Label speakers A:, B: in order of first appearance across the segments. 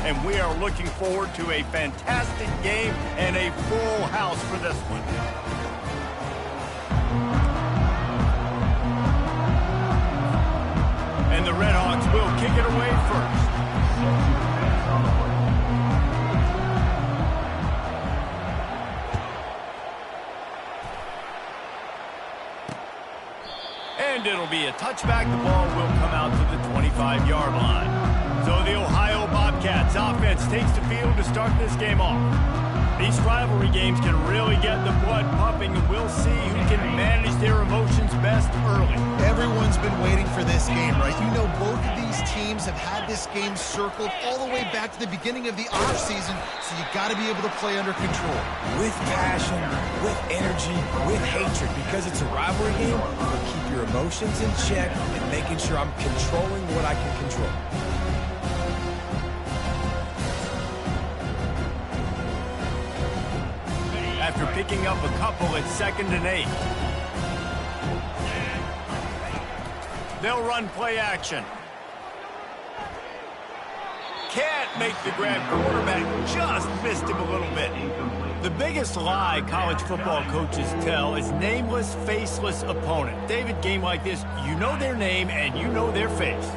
A: and we are looking forward to a fantastic game and a full house for this one. And the Redhawks will kick it away first. And it'll be a touchback. The ball will come out to the 25-yard line. So the Ohio Bobcats offense takes the field to start this game off. These rivalry games can really get the blood pumping, and we'll see who can manage their emotions best early.
B: Everyone's been waiting for this game, right? You know, both of these teams have had this game circled all the way back to the beginning of the offseason, so you got to be able to play under control.
C: With passion, with energy, with hatred, because it's a rivalry game, we'll keep your emotions in check and making sure I'm controlling what I can control.
A: After picking up a couple, it's 2nd and 8. They'll run play action. Can't make the grab. Quarterback just missed him a little bit. The biggest lie college football coaches tell is nameless, faceless opponent. David, game like this, you know their name and you know their face.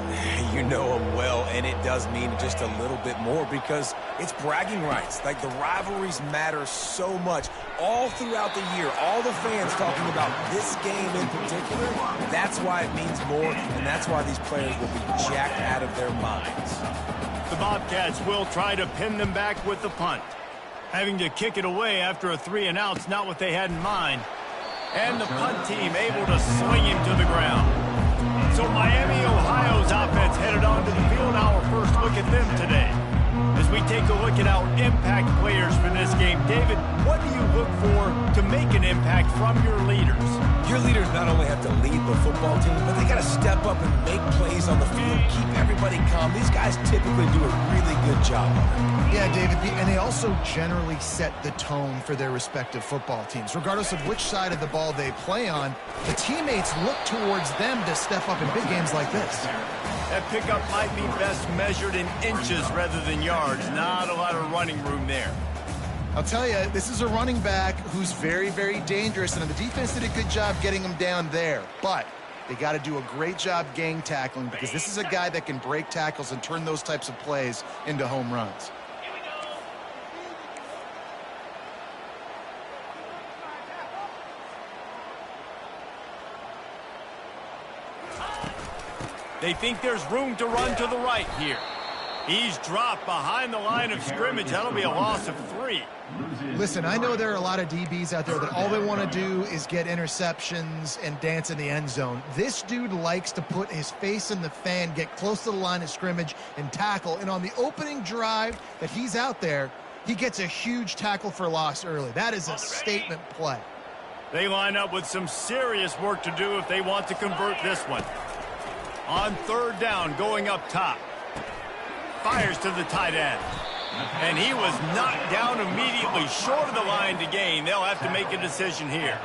C: You know them well, and it does mean just a little bit more because it's bragging rights. Like, the rivalries matter so much all throughout the year. All the fans talking about this game in particular, that's why it means more, and that's why these players will be jacked out of their minds.
A: The Bobcats will try to pin them back with the punt. Having to kick it away after a 3-and-out's not what they had in mind. And the punt team able to swing him to the ground. So Miami, Ohio's offense headed onto the field. Our first look at them today. As we take a look at our impact players for this game, David, what do you look for to make an impact from your leaders?
C: Your leaders not only have to lead the football team, but they got to step up and make plays on the field, keep everybody calm. These guys typically do a really good job of it.
B: Yeah, David, and they also generally set the tone for their respective football teams. Regardless of which side of the ball they play on, the teammates look towards them to step up in big games like this.
A: That pickup might be best measured in inches rather than yards. Not a lot of running room there.
B: I'll tell you, this is a running back who's very, very dangerous, and the defense did a good job getting him down there. But they got to do a great job gang tackling because this is a guy that can break tackles and turn those types of plays into home runs.
A: They think there's room to run to the right here. He's dropped behind the line of scrimmage. That'll be a loss of 3.
B: Listen, I know there are a lot of DBs out there that all they want to do is get interceptions and dance in the end zone. This dude likes to put his face in the fan, get close to the line of scrimmage, and tackle. And on the opening drive that he's out there, he gets a huge tackle for loss early. That is a statement play.
A: They line up with some serious work to do if they want to convert this one. On 3rd down, going up top. Fires to the tight end. And he was knocked down immediately short of the line to gain. They'll have to make a decision here.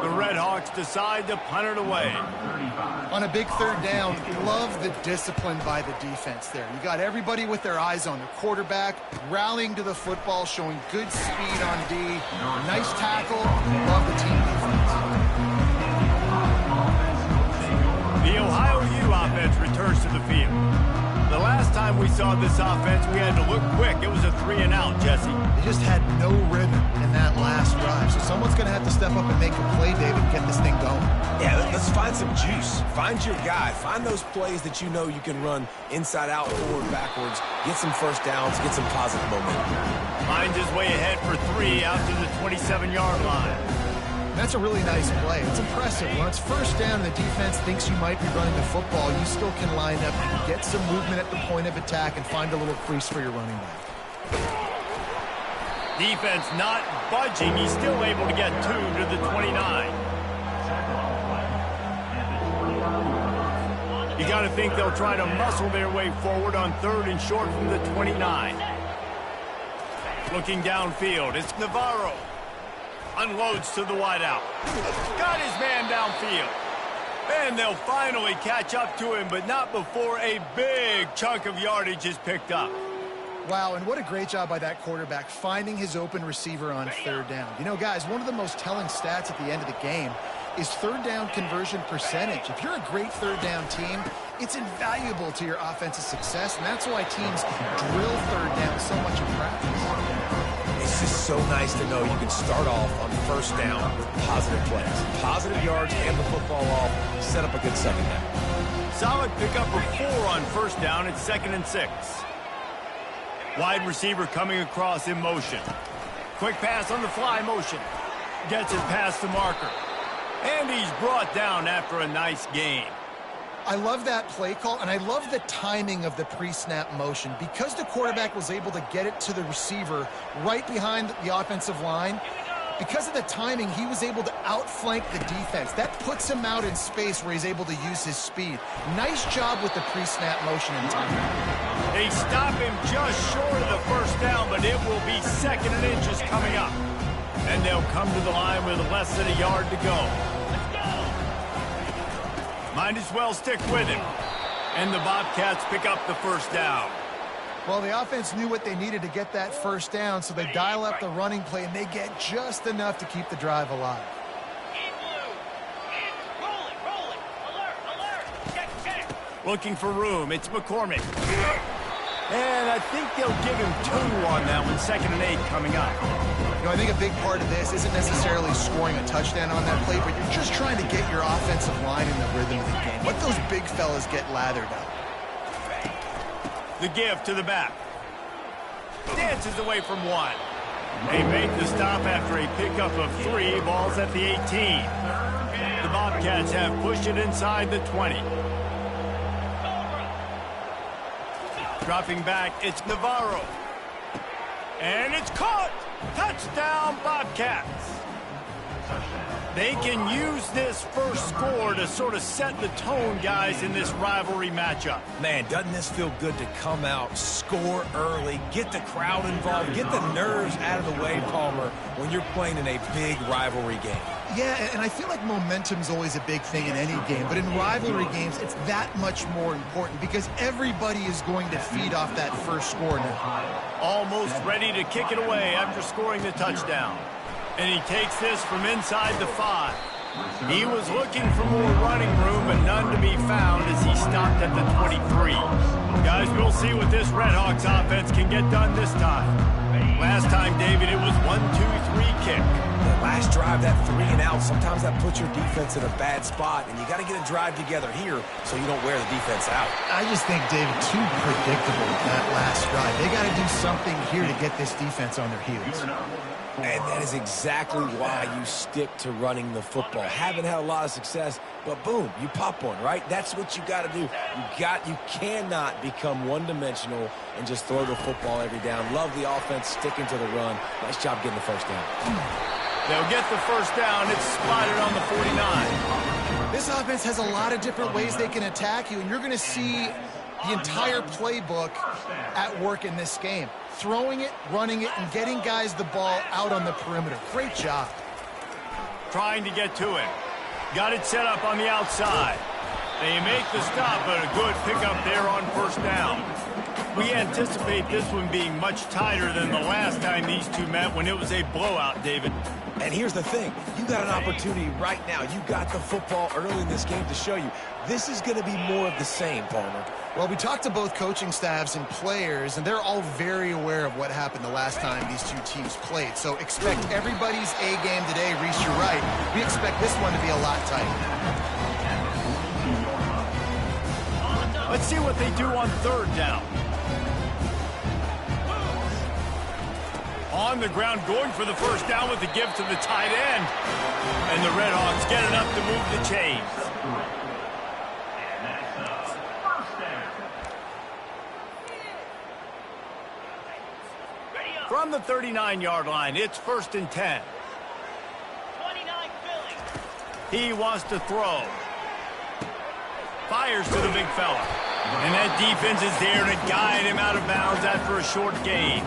A: The Redhawks decide to punt it away.
B: On a big 3rd down, love the discipline by the defense there. You got everybody with their eyes on the quarterback, rallying to the football, showing good speed on D. Nice tackle. Love the team defense.
A: The Ohio U offense returns to the field. The last time we saw this offense, we had to look quick. It was a 3-and-out, Jesse.
B: They just had no rhythm in that last drive. So someone's going to have to step up and make a play, David, and get this thing going.
C: Yeah, let's find some juice. Find your guy. Find those plays that you know you can run inside out, forward, backwards. Get some first downs. Get some positive momentum.
A: Finds his way ahead for 3 out to the 27-yard line.
B: That's a really nice play. It's impressive. When it's 1st down and the defense thinks you might be running the football, you still can line up and get some movement at the point of attack and find a little crease for your running back.
A: Defense not budging. He's still able to get 2 to the 29. You got to think they'll try to muscle their way forward on 3rd and short from the 29. Looking downfield, it's Navarro. Unloads to the wideout. Got his man downfield. And they'll finally catch up to him, but not before a big chunk of yardage is picked up.
B: Wow, and what a great job by that quarterback finding his open receiver on third down. You know, guys, one of the most telling stats at the end of the game is third down conversion percentage. If you're a great third down team, it's invaluable to your offensive success, and that's why teams drill third down so much in practice.
C: It's just so nice to know you can start off on first down with positive plays. Positive yards, hand the football off, set up a good second down.
A: Solid pickup of 4 on first down. It's 2nd and 6. Wide receiver coming across in motion. Quick pass on the fly motion. Gets it past the marker. And he's brought down after a nice gain.
B: I love that play call, and I love the timing of the pre-snap motion. Because the quarterback was able to get it to the receiver right behind the offensive line, because of the timing, he was able to outflank the defense. That puts him out in space where he's able to use his speed. Nice job with the pre-snap motion and timing.
A: They stop him just short of the first down, but it will be 2nd and inches coming up. And they'll come to the line with less than a yard to go. Might as well stick with him. And the Bobcats pick up the first down.
B: Well, the offense knew what they needed to get that first down, so they dial up the running play, and they get just enough to keep the drive alive.
A: Looking for room. It's McCormick. And I think they'll give him 2 on that one. 2nd and 8 coming up.
B: You know, I think a big part of this isn't necessarily scoring a touchdown on that play, but you're just trying to get your offensive line in the rhythm of the game. Let those big fellas get lathered up.
A: The give to the back. Dances away from 1. They make the stop after a pickup of 3. Ball's at the 18. The Bobcats have pushed it inside the 20. Dropping back, it's Navarro. And it's caught! Touchdown, Bobcats! They can use this first score to sort of set the tone, guys, in this rivalry matchup.
C: Man, doesn't this feel good to come out, score early, get the crowd involved, get the nerves out of the way, Palmer, when you're playing in a big rivalry game?
B: Yeah, and I feel like momentum's always a big thing in any game, but in rivalry games, it's that much more important because everybody is going to feed off that first score now.
A: Almost ready to kick it away after scoring the touchdown. And he takes this from inside the 5. He was looking for more running room, but none to be found as he stopped at the 23. Guys, we'll see what this Redhawks offense can get done this time. Last time, David, it was 1-2-3 kick.
C: The last drive, that 3 and out, sometimes that puts your defense in a bad spot, and you got to get a drive together here so you don't wear the defense out.
B: I just think, David, too predictable that last drive. They got to do something here to get this defense on their heels.
C: And that is exactly why you stick to running the football. Haven't had a lot of success, but boom, you pop one, right? That's what you got to do. You cannot become one-dimensional and just throw the football every down. Love the offense sticking to the run. Nice job getting the first down.
A: They'll get the first down. It's spotted on the 49.
B: This offense has a lot of different ways they can attack you, and you're going to see the entire playbook at work in this game. Throwing it, running it, and getting guys the ball out on the perimeter. Great job.
A: Trying to get to him. Got it set up on the outside. They make the stop, but a good pickup there on first down. We anticipate this one being much tighter than the last time these two met when it was a blowout, David.
C: And here's the thing. You got an opportunity right now. You got the football early in this game to show you. This is going to be more of the same, Palmer.
B: Well, we talked to both coaching staffs and players, and they're all very aware of what happened the last time these two teams played. So expect everybody's A game today. Reese, you're right. We expect this one to be a lot tighter.
A: Let's see what they do on third down. On the ground, going for the first down with the give to the tight end. And the Redhawks get enough to move the chains. From the 39-yard line, it's 1st and 10. He wants to throw. Fires to the big fella. And that defense is there to guide him out of bounds after a short gain.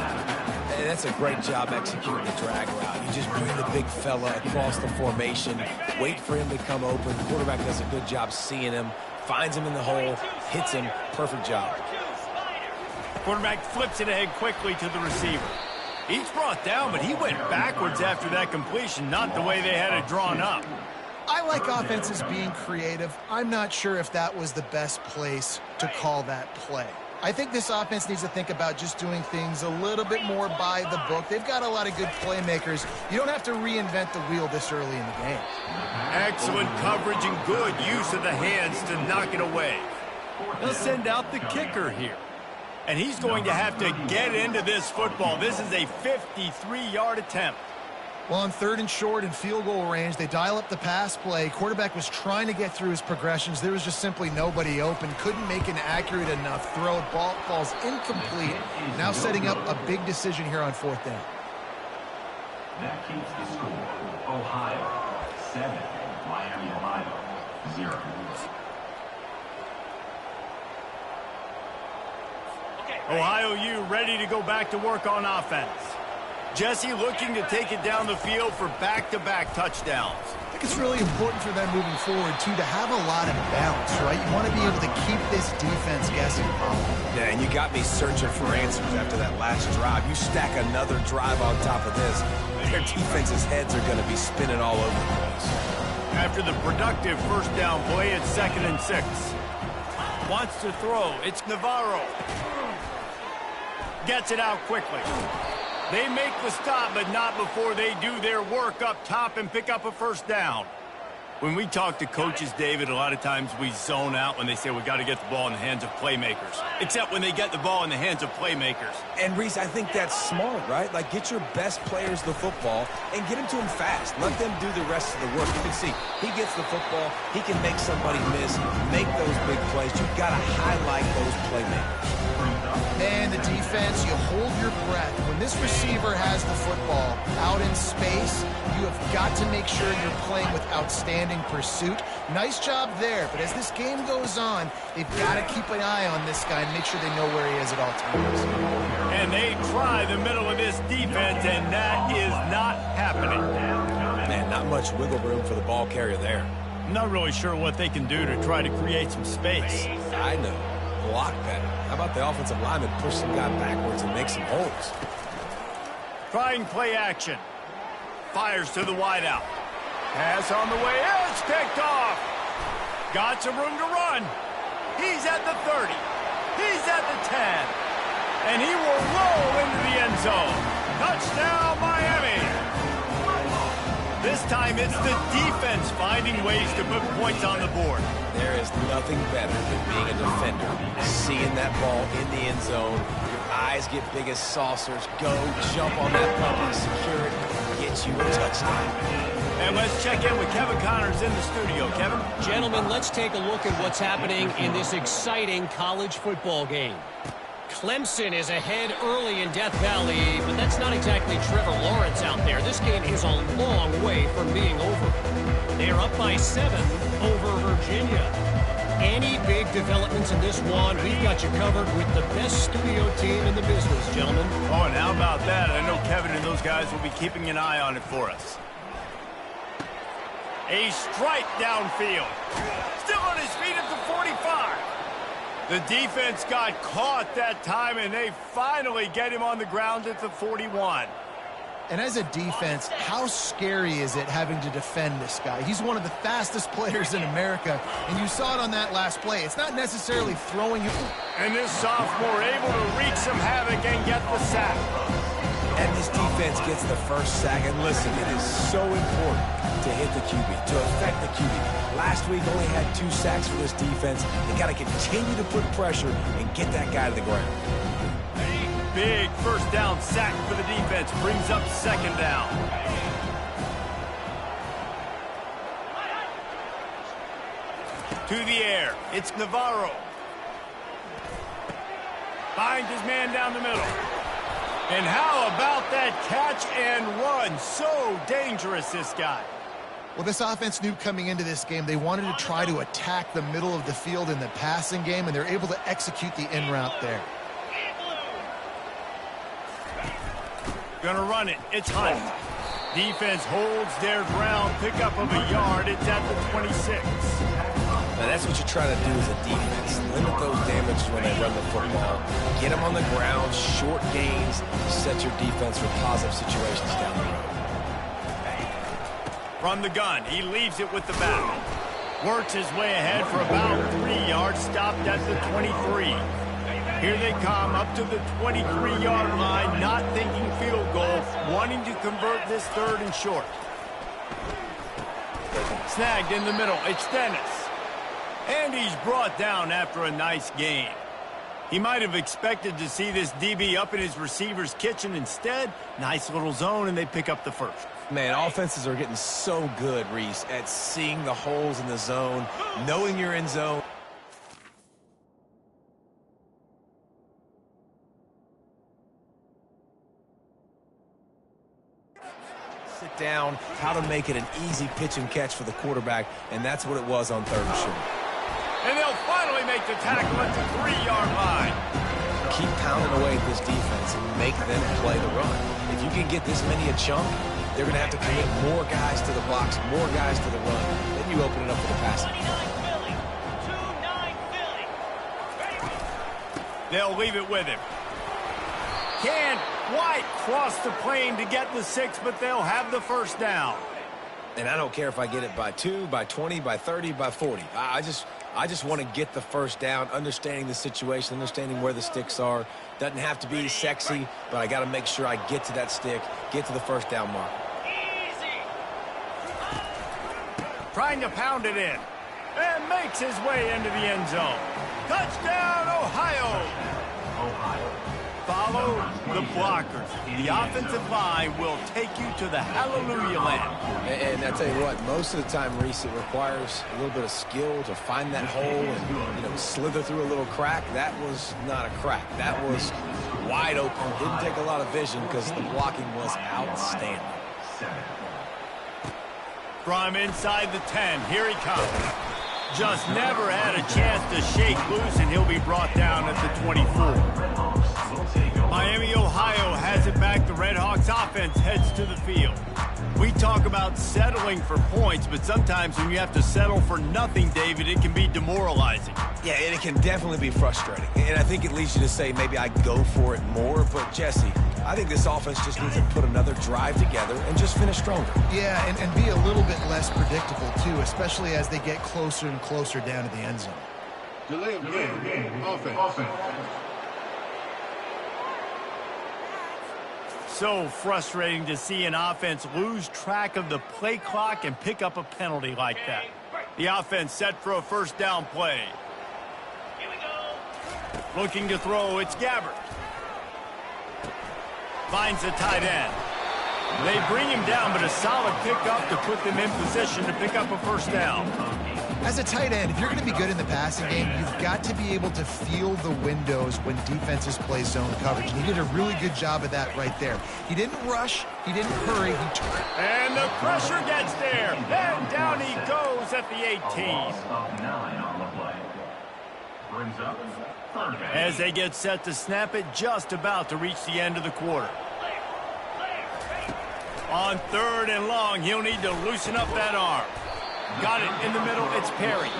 C: And that's a great job executing the drag route. You just bring the big fella across the formation, wait for him to come open. The quarterback does a good job seeing him, finds him in the hole, hits him. Perfect job.
A: Quarterback flips it ahead quickly to the receiver. He's brought down, but he went backwards after that completion, not the way they had it drawn up.
B: I like offenses being creative. I'm not sure if that was the best place to call that play. I think this offense needs to think about just doing things a little bit more by the book. They've got a lot of good playmakers. You don't have to reinvent the wheel this early in the game.
A: Excellent coverage and good use of the hands to knock it away. They'll send out the kicker here. And he's going to have to get into this football. This is a 53-yard attempt.
B: Well, on 3rd and short and field goal range, they dial up the pass play. Quarterback was trying to get through his progressions. There was just simply nobody open. Couldn't make an accurate enough throw. Ball falls incomplete. Now setting up a big decision here on 4th down.
D: That keeps the score. Ohio 7, Miami, Ohio 0.
A: Ohio U ready to go back to work on offense. Jesse looking to take it down the field for back-to-back touchdowns.
B: I think it's really important for them moving forward, too, to have a lot of balance, right? You want to be able to keep this defense guessing.
C: Yeah, and you got me searching for answers after that last drive. You stack another drive on top of this, their defense's heads are going to be spinning all over the place.
A: After the productive first down play, it's 2nd and 6. Wants to throw. It's Navarro. Gets it out quickly. They make the stop, but not before they do their work up top and pick up a first down. When we talk to coaches, David, a lot of times we zone out when they say we got to get the ball in the hands of playmakers. Except when they get the ball in the hands of playmakers.
C: And, Reese, I think that's smart, right? Like, get your best players the football and get them to them fast. Let them do the rest of the work. You can see, he gets the football, he can make somebody miss, make those big plays. You've got to highlight those playmakers.
B: Man, the defense, you hold your breath. When this receiver has the football out in space, you have got to make sure you're playing with outstanding pursuit. Nice job there, but as this game goes on, they've got to keep an eye on this guy and make sure they know where he is at all times.
A: And they try the middle of this defense, and that is not happening.
C: Man, not much wiggle room for the ball carrier there.
A: I'm not really sure what they can do to try to create some space.
C: I know. Block better. How about the offensive lineman push some guy backwards and make some holes?
A: Trying play action. Fires to the wideout. Pass on the way. It's picked off. Got some room to run. He's at the 30. He's at the 10. And he will roll into the end zone. Touchdown, Miami. This time it's the defense finding ways to put points on the board.
C: There is nothing better than being a defender. Seeing that ball in the end zone, your eyes get big as saucers. Go, jump on that puppy, secure it, get you a touchdown.
A: And let's check in with Kevin Connors in the studio. Kevin?
E: Gentlemen, let's take a look at what's happening in this exciting college football game. Clemson is ahead early in Death Valley, but that's not exactly Trevor Lawrence out there. This game is a long way from being over. They are up by 7 over Virginia. Any big developments in this one, we've got you covered with the best studio team in the business, gentlemen.
A: Oh, and how about that? I know Kevin and those guys will be keeping an eye on it for us. A strike downfield. Still on his feet at the 45. The defense got caught that time, and they finally get him on the ground at the 41.
B: And as a defense, how scary is it having to defend this guy? He's one of the fastest players in America, and you saw it on that last play. It's not necessarily throwing you.
A: And this sophomore able to wreak some havoc and get the sack.
C: And this defense gets the first sack. And listen, it is so important to hit the QB, to affect the QB. Last week only had 2 sacks for this defense. They got to continue to put pressure and get that guy to the ground.
A: A big first down sack for the defense brings up 2nd down. To the air, it's Navarro. Finds his man down the middle. And how about that catch and run? So dangerous, this guy.
B: Well, this offense knew coming into this game they wanted to try to attack the middle of the field in the passing game, and they're able to execute the in route there.
A: Gonna run it. It's Hunt. Defense holds their ground. Pickup of a yard. It's at the 26.
C: Now, that's what you're trying to do as a defense. Limit those damages when they run the football. Get them on the ground, short gains, set your defense for positive situations down the road.
A: From the gun, he leaves it with the back. Works his way ahead for about 3 yards, stopped at the 23. Here they come up to the 23-yard line, not thinking field goal, wanting to convert this 3rd and short. Snagged in the middle, it's Dennis. And he's brought down after a nice gain. He might have expected to see this DB up in his receiver's kitchen. Instead, nice little zone, and they pick up the first.
C: Man, offenses are getting so good, Reese, at seeing the holes in the zone, knowing you're in zone. Sit down, how to make it an easy pitch and catch for the quarterback, and that's what it was on 3rd and short.
A: And they'll finally make the tackle at the 3-yard line.
C: Keep pounding away at this defense and make them play the run. If you can get this many a chunk, they're going to have to commit more guys to the box, more guys to the run. Then you open it up for the passing.
A: They'll leave it with him. Can White cross the plane to get the 6, but they'll have the first down.
C: And I don't care if I get it by 2, by 20, by 30, by 40. I just want to get the first down, understanding the situation, understanding where the sticks are. Doesn't have to be sexy, but I got to make sure I get to that stick, get to the first down mark.
A: Trying to pound it in. And makes his way into the end zone. Touchdown, Ohio! Follow the blockers. The offensive line will take you to the hallelujah land.
C: And I tell you what, most of the time, Reese, it requires a little bit of skill to find that hole and, slither through a little crack. That was not a crack. That was wide open. Didn't take a lot of vision because the blocking was outstanding.
A: From inside the 10, here he comes. Just never had a chance to shake loose, and he'll be brought down at the 24. Miami, Ohio has it back. The Redhawks offense heads to the field. We talk about settling for points, but sometimes when you have to settle for nothing, David, it can be demoralizing.
C: Yeah, and it can definitely be frustrating. And I think it leads you to say maybe I go for it more. But, Jesse, I think this offense just needs to put another drive together and just finish stronger.
B: Yeah, and be a little bit less predictable, too, especially as they get closer and closer down to the end zone.
F: Delay of game. Offense.
A: So frustrating to see an offense lose track of the play clock and pick up a penalty like that. The offense set for a first down play. Looking to throw, it's Gabbert. Finds the tight end. They bring him down, but a solid pickup to put them in position to pick up a first down.
B: As a tight end, if you're going to be good in the passing game, you've got to be able to feel the windows when defenses play zone coverage. And he did a really good job of that right there. He didn't rush. He didn't hurry. He turned.
A: And the pressure gets there. And down he goes at the 18. As they get set to snap it, just about to reach the end of the quarter. On 3rd and long, he'll need to loosen up that arm. Got it in the middle, it's Perry.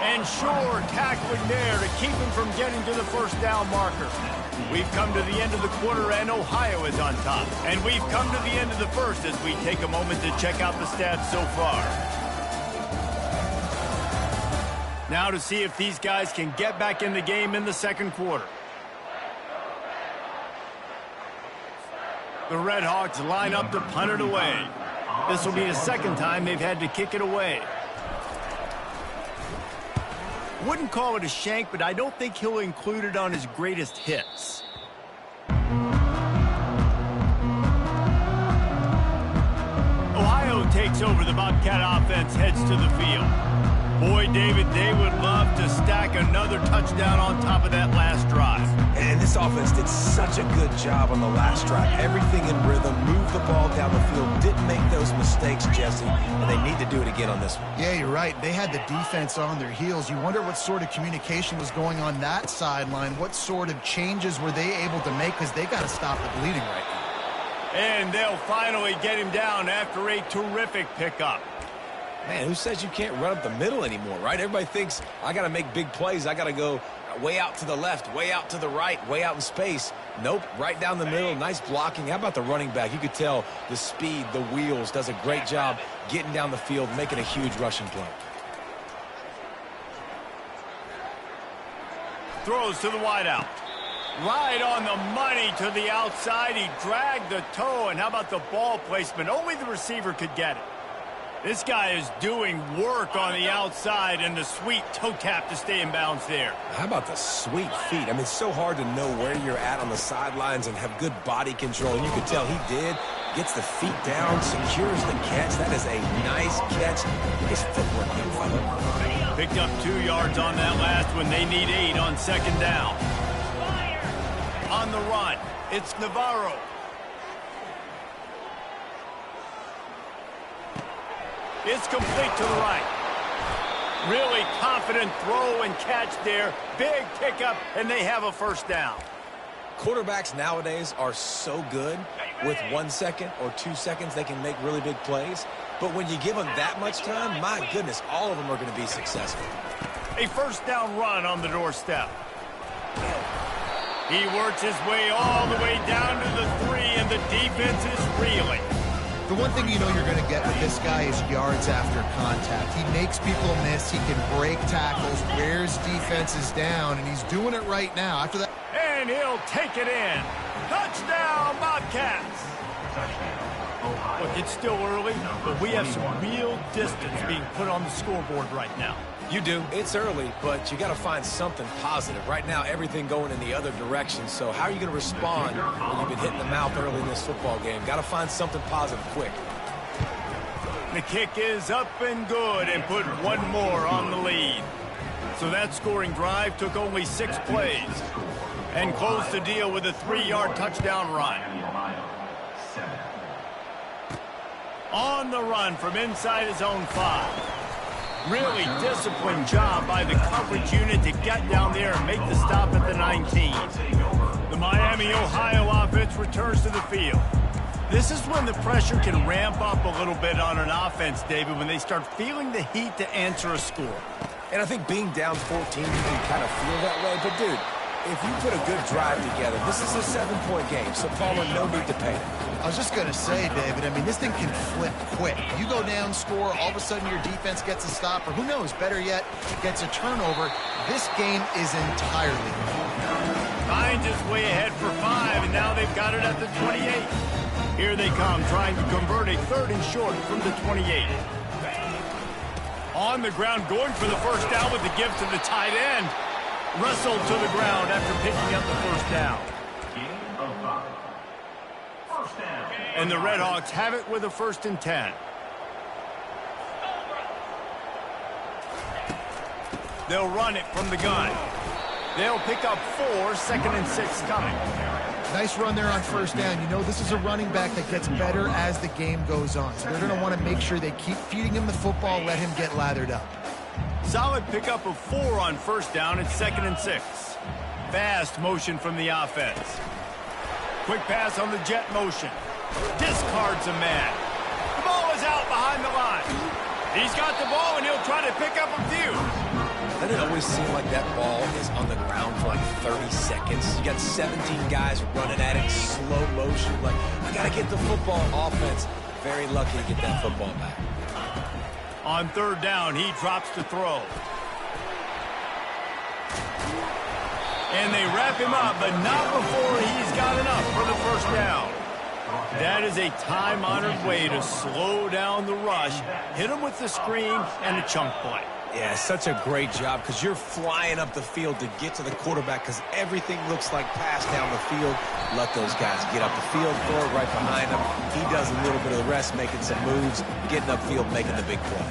A: And Shore tackling there to keep him from getting to the first down marker. We've come to the end of the quarter, and Ohio is on top. And we've come to the end of the first as we take a moment to check out the stats so far. Now to see if these guys can get back in the game in the second quarter. The Redhawks line up to punt it away. This will be the second time they've had to kick it away. Wouldn't call it a shank, but I don't think he'll include it on his greatest hits. Ohio takes over. The Bobcat offense heads to the field. Boy, David, they would love to stack another touchdown on top of that last drive.
C: And this offense did such a good job on the last drive. Everything in rhythm, moved the ball down the field, didn't make those mistakes, Jesse, and they need to do it again on this one.
B: Yeah, you're right. They had the defense on their heels. You wonder what sort of communication was going on that sideline. What sort of changes were they able to make, because they got to stop the bleeding right now.
A: And they'll finally get him down after a terrific pickup.
C: Man, who says you can't run up the middle anymore, right? Everybody thinks I got to make big plays. I got to go way out to the left, way out to the right, way out in space. Nope, right down the middle, nice blocking. How about the running back? You could tell the speed, the wheels, does a great job getting down the field, making a huge rushing play.
A: Throws to the wideout. Right on the money to the outside. He dragged the toe, and how about the ball placement? Only the receiver could get it. This guy is doing work on the outside, and the sweet toe tap to stay in bounds there.
C: How about the sweet feet? I mean, it's so hard to know where you're at on the sidelines and have good body control. And you could tell he did. Gets the feet down, secures the catch. That is a nice catch. Nice footwork, young fella.
A: Picked up 2 yards on that last one. They need 8 on second down. On the run, it's Navarro. It's complete to the right. Really confident throw and catch there. Big pickup, and they have a first down.
C: Quarterbacks nowadays are so good. With 1 second or 2 seconds, they can make really big plays. But when you give them that much time, my goodness, all of them are going to be successful.
A: A first down run on the doorstep. He works his way all the way down to the 3, and the defense is reeling.
B: The one thing you know you're going to get with this guy is yards after contact. He makes people miss. He can break tackles, wears defenses down, and he's doing it right now. After that,
A: and he'll take it in. Touchdown, Bobcats. Look, it's still early, but we have some real distance being put on the scoreboard right now.
C: You do. It's early, but you got to find something positive. Right now, everything going in the other direction. So how are you going to respond when you've been hit in the mouth early in this football game? Got to find something positive quick.
A: The kick is up and good and put one more on the lead. So that scoring drive took only 6 plays and closed the deal with a 3-yard touchdown run. On the run from inside his own 5. Really disciplined job by the coverage unit to get down there and make the stop at the 19. The Miami, Ohio offense returns to the field. This is when the pressure can ramp up a little bit on an offense, David, when they start feeling the heat to answer a score.
C: And I think being down 14, you can kind of feel that way. But, dude, if you put a good drive together, this is a 7-point game, so Palmer, no need to pay it.
B: I was just going to say, David, I mean, this thing can flip quick. You go down, score, all of a sudden your defense gets a stop, or who knows, better yet, gets a turnover. This game is entirely
A: Finds his way ahead for 5, and now they've got it at the 28. Here they come, trying to convert a 3rd and short from the 28. On the ground, going for the first down with the give to the tight end. Wrestled to the ground after picking up the first down. And the Red Hawks have it with a 1st and 10. They'll run it from the gun. They'll pick up 4, 2nd and 6 coming.
B: nice run there on first down. You know this is a running back that gets better as the game goes on. So they're going to want to make sure they keep feeding him the football, let him get lathered up.
A: Solid pickup of 4 on first down and 2nd and 6. Fast motion from the offense. Quick pass on the jet motion. Discards a man. The ball is out behind the line. He's got the ball, and he'll try to pick up a few.
C: Doesn't it always seem like that ball is on the ground for like 30 seconds? You got 17 guys running at it, slow motion. Like, I got to get the football. Offense, very lucky to get that football back.
A: On third down, he drops to throw. And they wrap him up, but not before he's got enough for the first down. That is a time-honored way to slow down the rush, hit him with the screen and a chunk play.
C: Yeah, such a great job because you're flying up the field to get to the quarterback because everything looks like pass down the field. Let those guys get up the field, throw it right behind him. He does a little bit of the rest, making some moves, getting upfield, making the big play.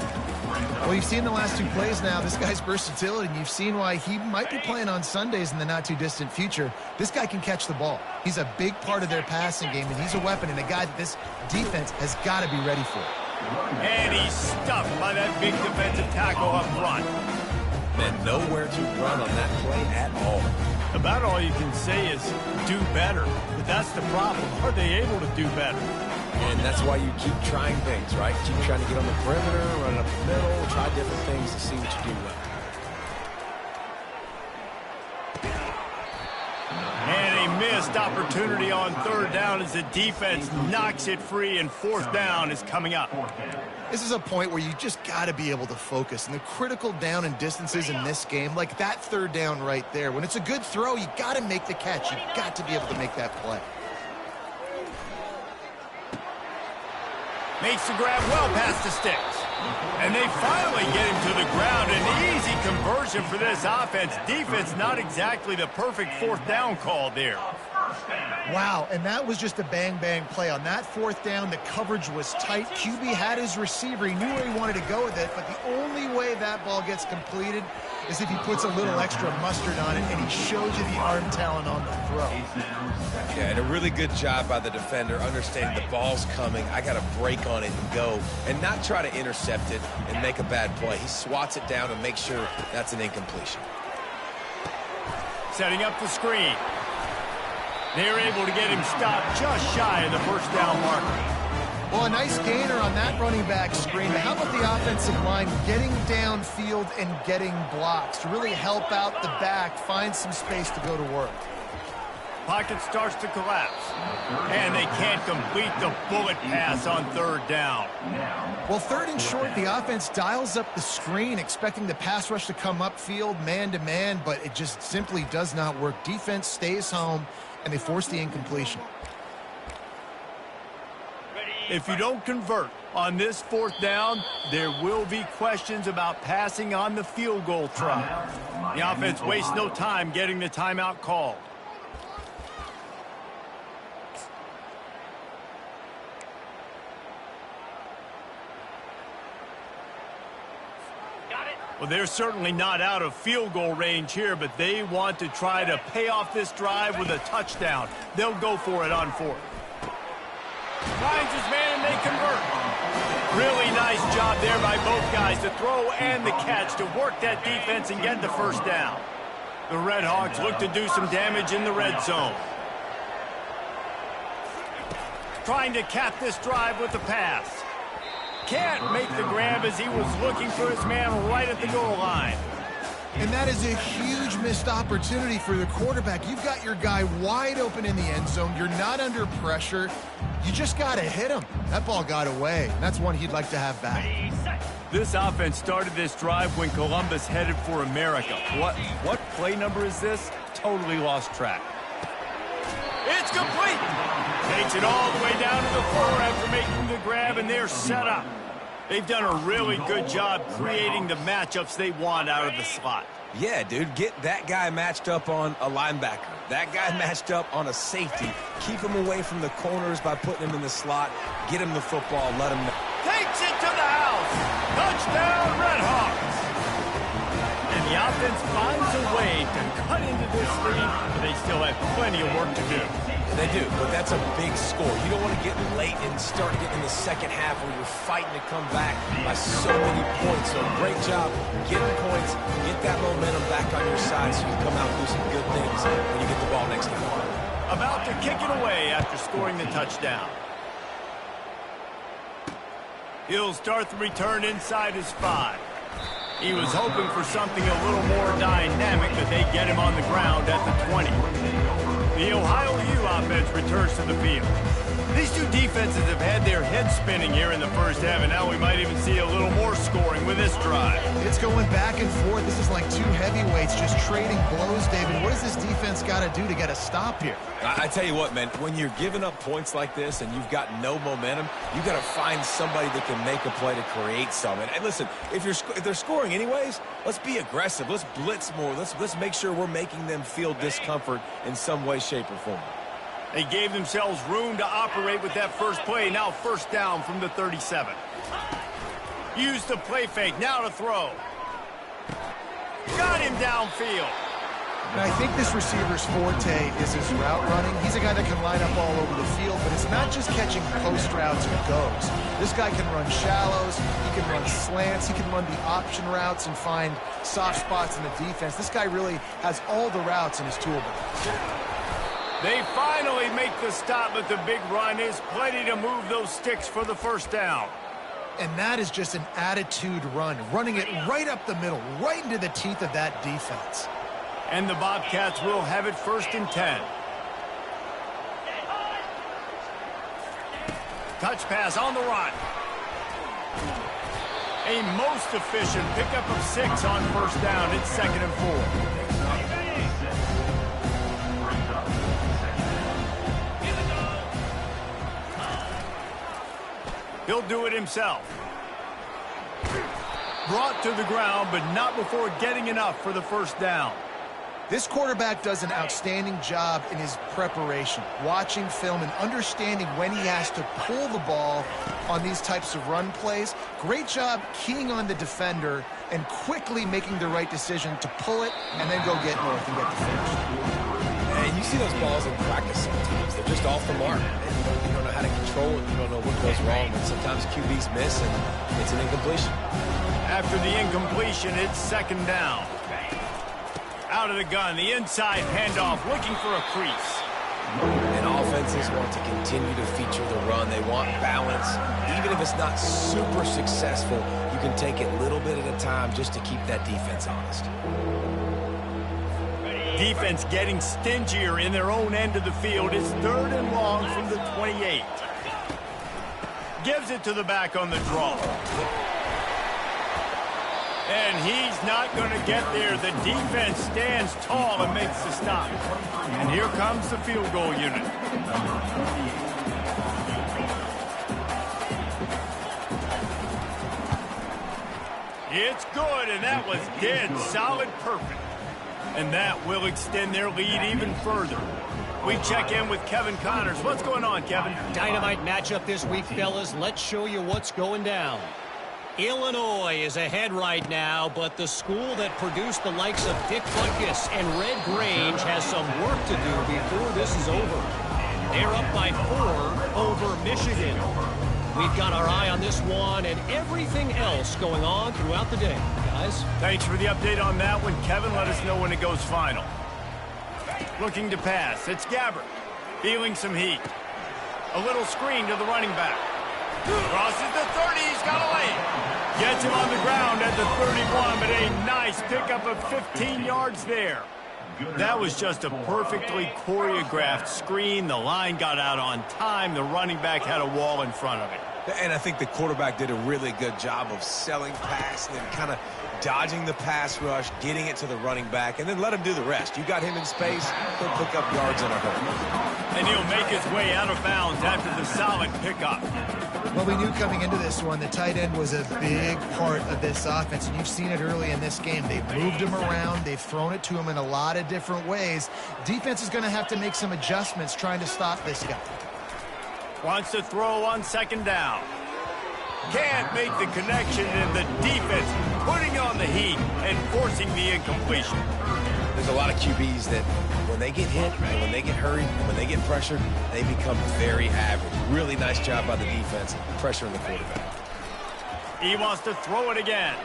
B: Well, you've seen the last 2 plays now, this guy's versatility, and you've seen why he might be playing on Sundays in the not-too-distant future. This guy can catch the ball. He's a big part of their passing game, and he's a weapon and a guy that this defense has got to be ready for.
A: And he's stuffed by that big defensive tackle up front.
C: And nowhere to run on that play at all.
A: About all you can say is do better. But that's the problem. Are they able to do better?
C: And that's why you keep trying things, right? Keep trying to get on the perimeter, run it up the middle, try different things to see what you do well.
A: And a missed opportunity on third down as the defense knocks it free, and fourth down is coming up.
B: This is a point where you just got to be able to focus. And the critical down and distances in this game, like that third down right there, when it's a good throw, you got to make the catch. You got to be able to make that play.
A: Makes the grab well past the sticks. And they finally get him to the ground. An easy conversion for this offense. Defense not exactly the perfect fourth down call there.
B: Wow, and that was just a bang-bang play. On that fourth down, the coverage was tight. QB had his receiver. He knew where he wanted to go with it, but the only way that ball gets completed is if he puts a little extra mustard on it, and he shows you the arm talent on the throw.
C: Yeah, and a really good job by the defender understanding the ball's coming. I got to break on it and go, and not try to intercept it and make a bad play. He swats it down and makes sure that's an incompletion.
A: Setting up the screen. They're able to get him stopped just shy of the first down marker.
B: Well, a nice gainer on that running back screen. How about the offensive line getting downfield and getting blocks to really help out the back, find some space to go to work?
A: Pocket starts to collapse. And they can't complete the bullet pass on third down.
B: Well, third and short, the offense dials up the screen, expecting the pass rush to come upfield man-to-man, but it just simply does not work. Defense stays home, and they force the incompletion.
A: If you don't convert on this fourth down, there will be questions about passing on the field goal try. The offense wastes no time getting the timeout called. Well, they're certainly not out of field goal range here, but they want to try to pay off this drive with a touchdown. They'll go for it on fourth. Finds his man and they convert. Really nice job there by both guys, the throw and the catch, to work that defense and get the first down. The Red Hawks look to do some damage in the red zone. Trying to cap this drive with the pass. Can't make the grab as he was looking for his man right at the goal line.
B: And that is a huge missed opportunity for the quarterback. You've got your guy wide open in the end zone. You're not under pressure. You just got to hit him. That ball got away. That's one he'd like to have back.
A: This offense started this drive when Columbus headed for America. What play number is this? Totally lost track. It's complete. Takes it all the way down to the floor after making the grab, and they're set up. They've done a really good job creating the matchups they want out of the slot.
C: Yeah, dude, get that guy matched up on a linebacker. That guy matched up on a safety. Keep him away from the corners by putting him in the slot. Get him the football, let him know.
A: Takes it to the house. Touchdown, Red Hawks. And the offense finds a way to cut into this lead, but they still have plenty of work to do.
C: They do, but that's a big score. You don't want to get late and start getting in the second half where you're fighting to come back by so many points. So great job getting points, get that momentum back on your side so you can come out and do some good things when you get the ball next time.
A: About to kick it away after scoring the touchdown. He'll start the return inside his 5. He was hoping for something a little more dynamic, but they get him on the ground at the 20. The Ohio U offense returns to the field. These two defenses have had their heads spinning here in the first half, and now we might even see a little more scoring with this drive.
B: It's going back and forth. This is like two heavyweights just trading blows, David. What does this defense got to do to get a stop here?
C: I tell you what, man, when you're giving up points like this and you've got no momentum, you got to find somebody that can make a play to create some. And listen, if they're scoring anyways, let's be aggressive. Let's blitz more. Let's make sure we're making them feel discomfort in some way, shape, or form.
A: They gave themselves room to operate with that first play. Now first down from the 37. Use the play fake. Now to throw. Got him downfield.
B: And I think this receiver's forte is his route running. He's a guy that can line up all over the field, but it's not just catching post routes and goes. This guy can run shallows, he can run slants, he can run the option routes and find soft spots in the defense. This guy really has all the routes in his toolbox.
A: They finally make the stop, but the big run is plenty to move those sticks for the first down.
B: And that is just an attitude run, running it right up the middle, right into the teeth of that defense.
A: And the Bobcats will have it 1st and 10. Touch pass on the run. A most efficient pickup of 6 on 1st down. It's 2nd and 4. He'll do it himself. Brought to the ground, but not before getting enough for the 1st down.
B: This quarterback does an outstanding job in his preparation, watching film and understanding when he has to pull the ball on these types of run plays. Great job keying on the defender and quickly making the right decision to pull it and then go get north and get the finish.
C: And you see those balls in practice sometimes. They're just off the mark. And you don't know how to control it. You don't know what goes wrong. And sometimes QBs miss, and it's an incompletion.
A: After the incompletion, it's 2nd down. Out of the gun, the inside handoff, looking for a crease.
C: And offenses want to continue to feature the run. They want balance. Even if it's not super successful, you can take it little bit at a time just to keep that defense honest.
A: Defense getting stingier in their own end of the field. It's 3rd and long from the 28. Gives it to the back on the draw. And he's not going to get there. The defense stands tall and makes the stop. And here comes the field goal unit. It's good, and that was dead solid perfect. And that will extend their lead even further. We check in with Kevin Connors. What's going on, Kevin?
E: Dynamite matchup this week, fellas. Let's show you what's going down. Illinois is ahead right now, but the school that produced the likes of Dick Butkus and Red Grange has some work to do before this is over. They're up by 4 over Michigan. We've got our eye on this one and everything else going on throughout the day, guys.
A: Thanks for the update on that one, Kevin. Let us know when it goes final. Looking to pass. It's Gabbert. Feeling some heat. A little screen to the running back. Crosses the 30. He's got a lane. Gets him on the ground at the 31, but a nice pickup of 15 yards there. That was just a perfectly choreographed screen. The line got out on time. The running back had a wall in front of it.
C: And I think the quarterback did a really good job of selling pass and then kind of dodging the pass rush, getting it to the running back, and then let him do the rest. You got him in space, he'll pick up yards in a hurry.
A: And he'll make his way out of bounds after the solid pickup.
B: Well, we knew coming into this one, the tight end was a big part of this offense, and you've seen it early in this game. They've moved him around. They've thrown it to him in a lot of different ways. Defense is going to have to make some adjustments trying to stop this guy.
A: Wants to throw on 2nd down. Can't make the connection, and the defense putting on the heat and forcing the incompletion.
C: There's a lot of QBs that when they get hit, and when they get hurried, and when they get pressured, they become very average. Really nice job by the defense, pressuring the quarterback.
A: He wants to throw it again.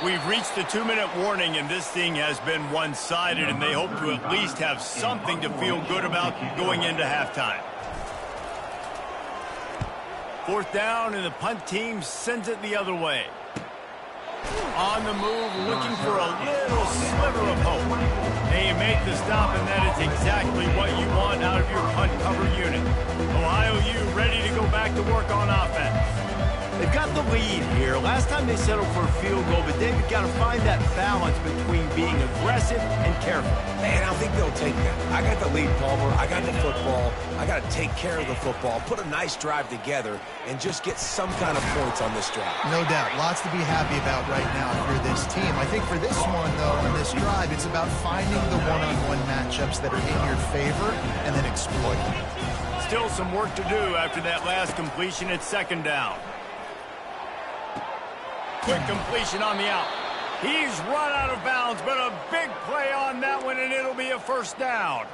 A: We've reached the 2-minute warning, and this thing has been one-sided, and they hope to at least have something to feel good about going into halftime. 4th down, and the punt team sends it the other way. On the move, looking for a little sliver of hope. And you make the stop, and that is exactly what you want out of your punt cover unit. Ohio U ready to go back to work on offense. They've got the lead here. Last time they settled for a field goal, but they've got to find that balance between being aggressive and careful.
C: Man, I think they'll take that. I got the lead, Palmer. I got the football. I got to take care of the football, put a nice drive together, and just get some kind of points on this drive.
B: No doubt. Lots to be happy about right now for this team. I think for this one, though, on this drive, it's about finding the one-on-one matchups that are in your favor and then exploiting it.
A: Still some work to do after that last completion at 2nd down. Quick completion on the out. He's run out of bounds, but a big play on that one, and it'll be a 1st down.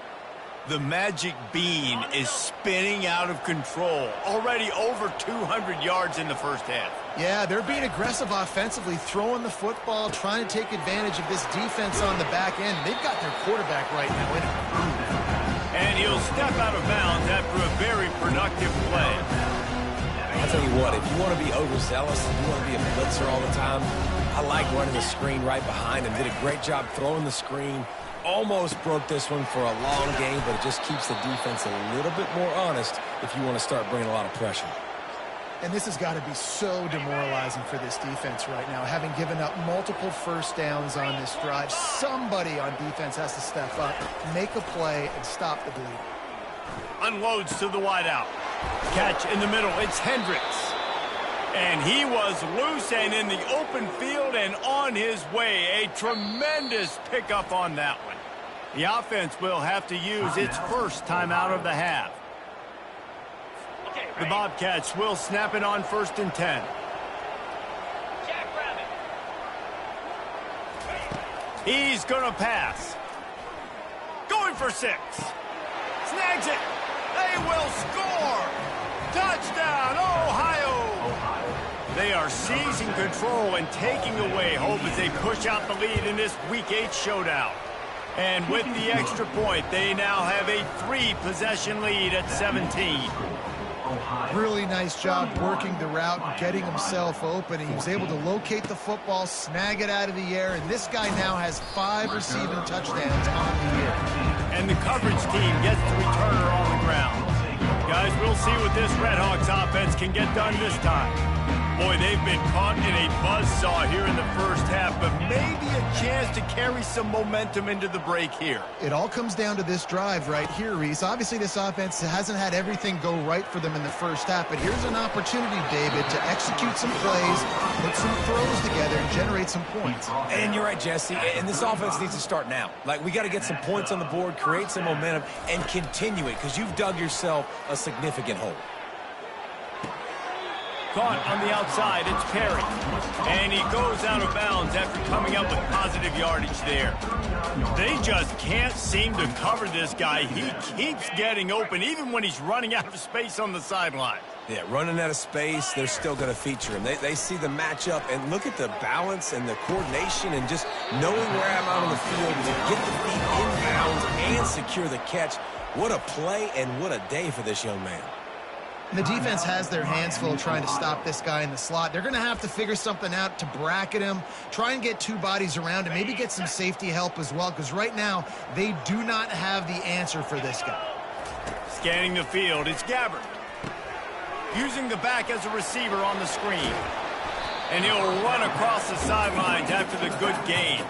A: The magic bean is spinning out of control. Already over 200 yards in the first half.
B: Yeah, they're being aggressive offensively, throwing the football, trying to take advantage of this defense on the back end. They've got their quarterback right now in it.
A: And he'll step out of bounds after a very productive play.
C: I'll tell you what, if you want to be overzealous, if you want to be a blitzer all the time, I like running the screen right behind him. Did a great job throwing the screen. Almost broke this one for a long game, but it just keeps the defense a little bit more honest if you want to start bringing a lot of pressure.
B: And this has got to be so demoralizing for this defense right now, having given up multiple first downs on this drive. Somebody on defense has to step up, make a play, and stop the bleeding.
A: Unloads to the wideout. Catch in the middle. It's Hendricks. And he was loose and in the open field and on his way. A tremendous pickup on that one. The offense will have to use its first timeout of the half. The Bobcats will snap it on 1st and 10. He's going to pass. Going for 6. Snags it. They will score. Touchdown, Ohio. They are seizing control and taking away hope as they push out the lead in this Week 8 showdown. And with the extra point, they now have a 3-possession lead at 17.
B: Really nice job working the route and getting himself open. He was able to locate the football, snag it out of the air, and this guy now has 5 receiving touchdowns on the year.
A: And the coverage team gets the returner on the ground. Guys, we'll see what this Redhawks offense can get done this time. Boy, they've been caught in a buzzsaw here in the first half, but maybe a chance to carry some momentum into the break here.
B: It all comes down to this drive right here, Reese. Obviously, this offense hasn't had everything go right for them in the first half, but here's an opportunity, David, to execute some plays, put some throws together, and generate some points.
C: And you're right, Jesse, and this offense needs to start now. Like, we got to get some points on the board, create some momentum, and continue it, because you've dug yourself a significant hole.
A: Caught on the outside, it's Perry. And he goes out of bounds after coming up with positive yardage there. They just can't seem to cover this guy. He keeps getting open, even when he's running out of space on the sideline.
C: Yeah, running out of space, they're still going to feature him. They see the matchup, and look at the balance and the coordination and just knowing where I'm out on the field to get the feet in bounds and secure the catch. What a play and what a day for this young man.
B: And the defense has their hands full trying to stop this guy in the slot. They're going to have to figure something out to bracket him, try and get 2 bodies around him, maybe get some safety help as well, because right now they do not have the answer for this guy.
A: Scanning the field, it's Gabbert. Using the back as a receiver on the screen. And he'll run across the sidelines after the good gain.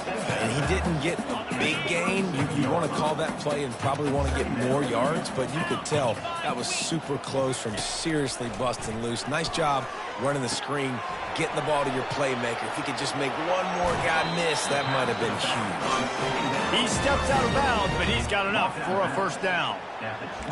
C: And he didn't get a big gain. You want to call that play and probably want to get more yards, but you could tell that was super close from seriously busting loose. Nice job running the screen, getting the ball to your playmaker. If he could just make one more guy miss, that might have been huge.
A: He steps out of bounds, but he's got enough for a first down.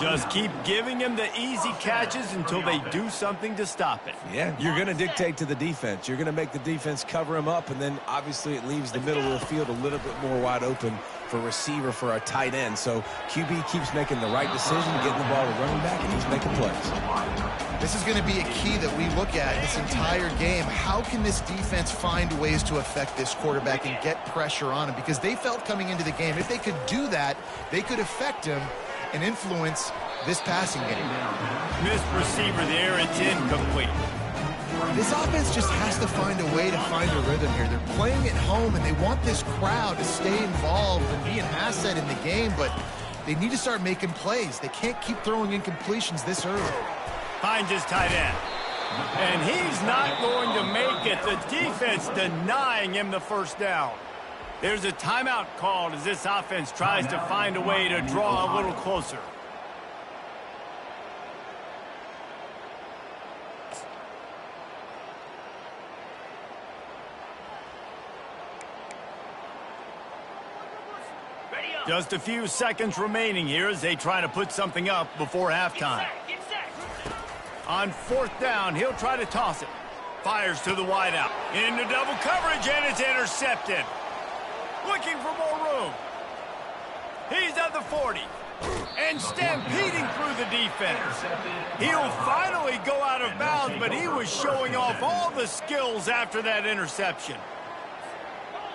A: Just keep giving him the easy catches until they do something to stop it.
C: Yeah, you're going to dictate to the defense. You're going to make the defense cover him up, and then obviously it leaves the middle of the field a little bit more wide open for receiver, for a tight end. So QB keeps making the right decision, getting the ball to running back, and he's making plays.
B: This is going to be a key that we look at this entire game. How can this defense find ways to affect this quarterback and get pressure on him? Because they felt coming into the game, if they could do that, they could affect him and influence this passing game.
A: Missed receiver there, it's incomplete.
B: This offense just has to find a way to find a rhythm here. They're playing at home, and they want this crowd to stay involved and be an asset in the game, but they need to start making plays. They can't keep throwing incompletions this early.
A: Finds his tight end. And he's not going to make it. The defense denying him the first down. There's a timeout called as this offense tries to find a way to draw a little closer. Just a few seconds remaining here as they try to put something up before halftime. On 4th down, he'll try to toss it. Fires to the wideout. Into double coverage, and it's intercepted. Looking for more room. He's at the 40. And stampeding through the defense. He'll finally go out of bounds, but he was showing off all the skills after that interception.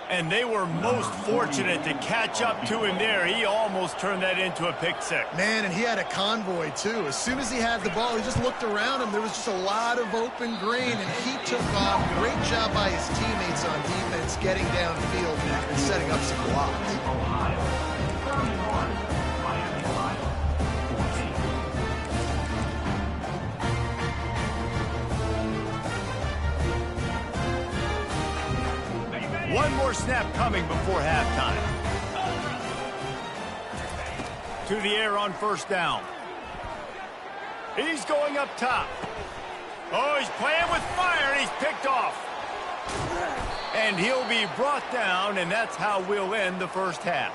A: And they were most fortunate to catch up to him there. He almost turned that into a pick six.
B: Man, and he had a convoy, too. As soon as he had the ball, he just looked around him. There was just a lot of open green, and he took off. Great job by his teammates on defense getting downfield and setting up some blocks.
D: Ohio, 31. Miami Ohio, 14.
A: One more snap coming before halftime. To the air on first down. He's going up top. Oh, he's playing with fire, and he's picked off. And he'll be brought down, and that's how we'll end the first half.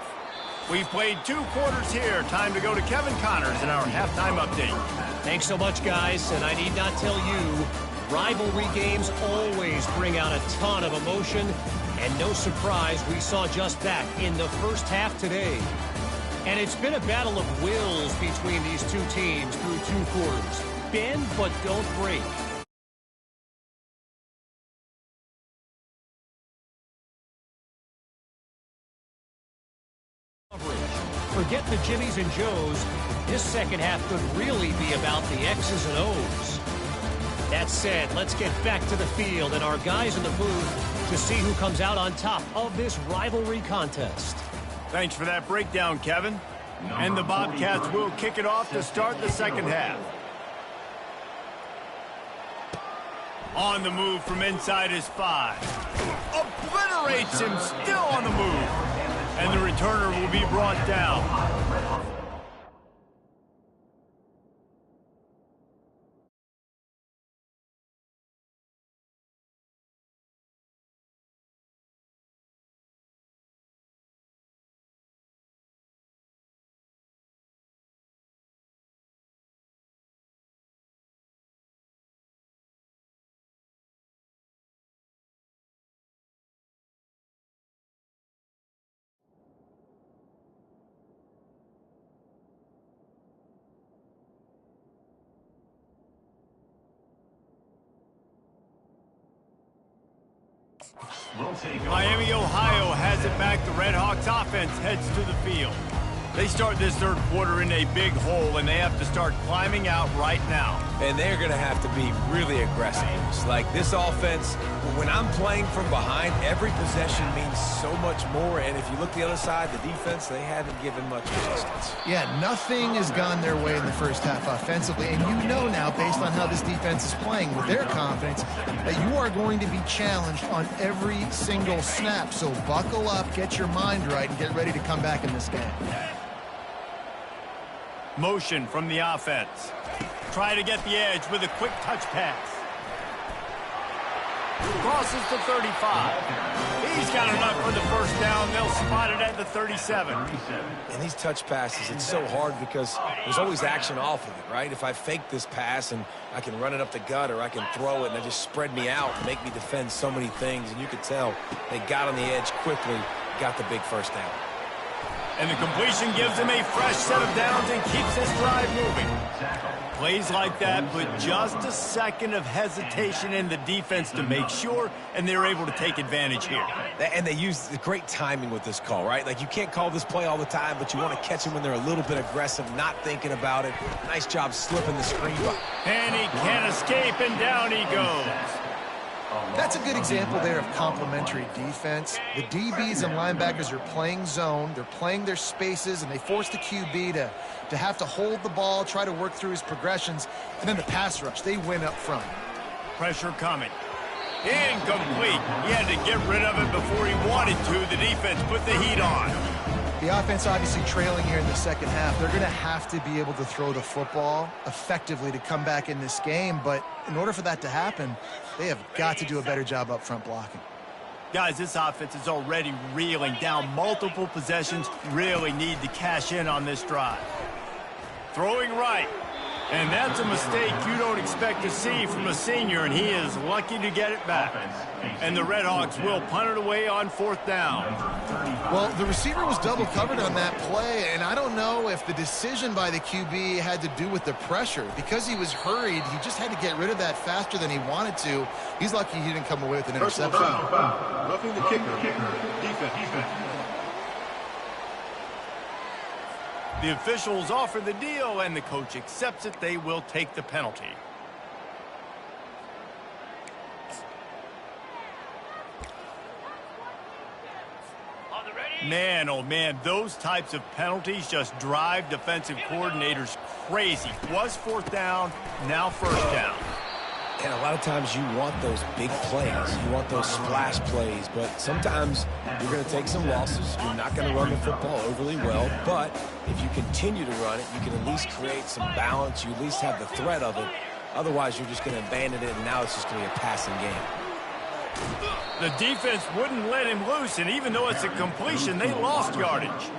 A: We've played 2 quarters here. Time to go to Kevin Connors in our halftime update.
E: Thanks so much, guys, and I need not tell you, rivalry games always bring out a ton of emotion, and no surprise, we saw just that in the first half today. And it's been a battle of wills between these two teams through 2 quarters. Bend, but don't break. Forget the Jimmies and Joes. This second half could really be about the X's and O's. That said, let's get back to the field and our guys in the booth to see who comes out on top of this rivalry contest.
A: Thanks for that breakdown, Kevin. And the Bobcats will kick it off to start the second half. On the move from inside his 5. Obliterates him, still on the move. And the returner will be brought down. Miami, Ohio has it back. The Red Hawks offense heads to the field. They start this third quarter in a big hole, and they have to start climbing out right now.
C: And they're going to have to be really aggressive. Like this offense, when I'm playing from behind, every possession means so much more. And if you look the other side, the defense, they haven't given much resistance.
B: Yeah, nothing has gone their way in the first half offensively. And you know now, based on how this defense is playing with their confidence, that you are going to be challenged on every single snap. So buckle up, get your mind right, and get ready to come back in this game.
A: Motion from the offense. Try to get the edge with a quick touch pass. Crosses to 35. He's got enough for the first down. They'll spot it at the 37.
C: And these touch passes, it's so hard because there's always action off of it, right? If I fake this pass and I can run it up the gut or I can throw it and they just spread me out and make me defend so many things. And you could tell they got on the edge quickly, got the big first down.
A: And the completion gives him a fresh set of downs and keeps this drive moving. Plays like that, but just a second of hesitation in the defense to make sure, and they're able to take advantage here.
C: And they use the great timing with this call, right? Like you can't call this play all the time, but you want to catch them when they're a little bit aggressive, not thinking about it. Nice job slipping the screen.
A: And he can't escape, and down he goes.
B: That's a good example there of complementary defense. The DBs and linebackers are playing zone, they're playing their spaces, and they force the QB to have to hold the ball, try to work through his progressions, and then the pass rush, they win up front.
A: Pressure coming. Incomplete. He had to get rid of it before he wanted to. The defense put the heat on.
B: The offense obviously trailing here in the second half. They're going to have to be able to throw the football effectively to come back in this game. But in order for that to happen, they have got to do a better job up front blocking.
A: Guys, this offense is already reeling down multiple possessions. Really need to cash in on this drive. Throwing right. And that's a mistake you don't expect to see from a senior, and he is lucky to get it back. And the Redhawks will punt it away on 4th down.
B: Well, the receiver was double covered on that play, and I don't know if the decision by the QB had to do with the pressure. Because he was hurried, he just had to get rid of that faster than he wanted to. He's lucky he didn't come away with an interception.
F: Roughing the kicker. Defense.
A: The officials offer the deal, and the coach accepts it. They will take the penalty. Man, oh man, those types of penalties just drive defensive coordinators crazy. Was 4th down, now 1st down.
C: And a lot of times you want those big plays. You want those splash plays. But sometimes you're going to take some losses. You're not going to run the football overly well. But if you continue to run it, you can at least create some balance. You at least have the threat of it. Otherwise, you're just going to abandon it, and now it's just going to be a passing game.
A: The defense wouldn't let him loose, and even though it's a completion, they lost yardage.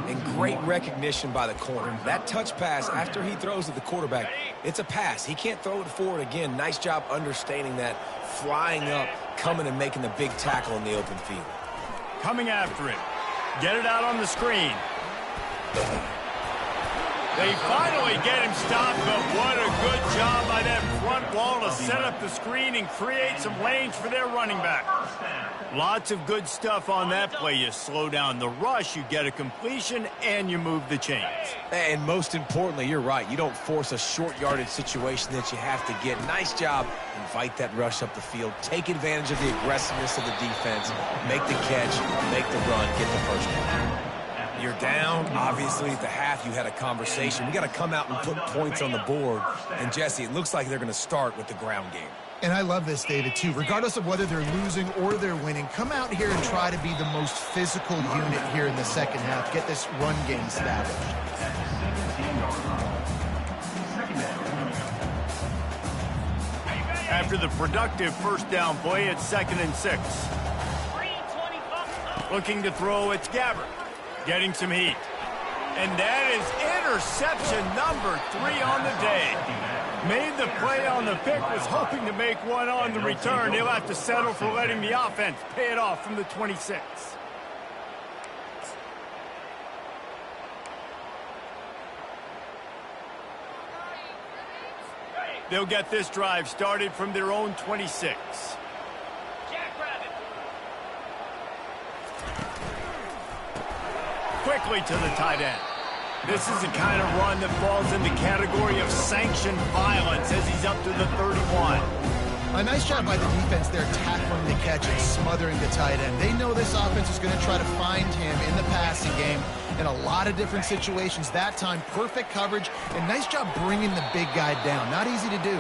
C: And great recognition by the corner. That touch pass after he throws at the quarterback, it's a pass. He can't throw it forward again. Nice job understanding that, flying up, coming and making the big tackle in the open field.
A: Coming after him. Get it out on the screen. They finally get him stopped, but what a good job by that front wall to set up the screen and create some lanes for their running back. Lots of good stuff on that play. You slow down the rush, you get a completion, and you move the chains.
C: And most importantly, you're right. You don't force a short yardage situation that you have to get. Nice job. Invite that rush up the field. Take advantage of the aggressiveness of the defense. Make the catch, make the run, get the first down. You're down. Obviously, at the half, you had a conversation. We got to come out and put points on the board. And, Jesse, it looks like they're going to start with the ground game.
B: And I love this, David, too. Regardless of whether they're losing or they're winning, come out here and try to be the most physical unit here in the second half. Get this run game established.
A: After the productive 1st down play, it's 2nd and 6. Looking to throw, it's Gabbert. Getting some heat. And that is interception number 3 on the day. Made the play on the pick, was hoping to make one on the return. He'll have to settle for letting the offense pay it off from the 26. They'll get this drive started from their own 26. Quickly to the tight end. This is the kind of run that falls in the category of sanctioned violence as he's up to the 31.
B: A nice job by the defense there, tackling the catch and smothering the tight end. They know this offense is going to try to find him in the passing game in a lot of different situations. That time, perfect coverage, and nice job bringing the big guy down. Not easy to do.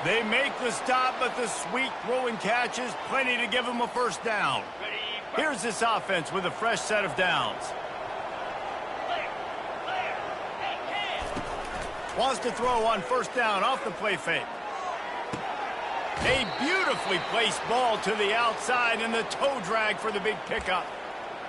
A: They make the stop, but the sweet throwing catch is plenty to give them a 1st down. Here's this offense with a fresh set of downs. Wants to throw on 1st down off the play fake. A beautifully placed ball to the outside and the toe drag for the big pickup.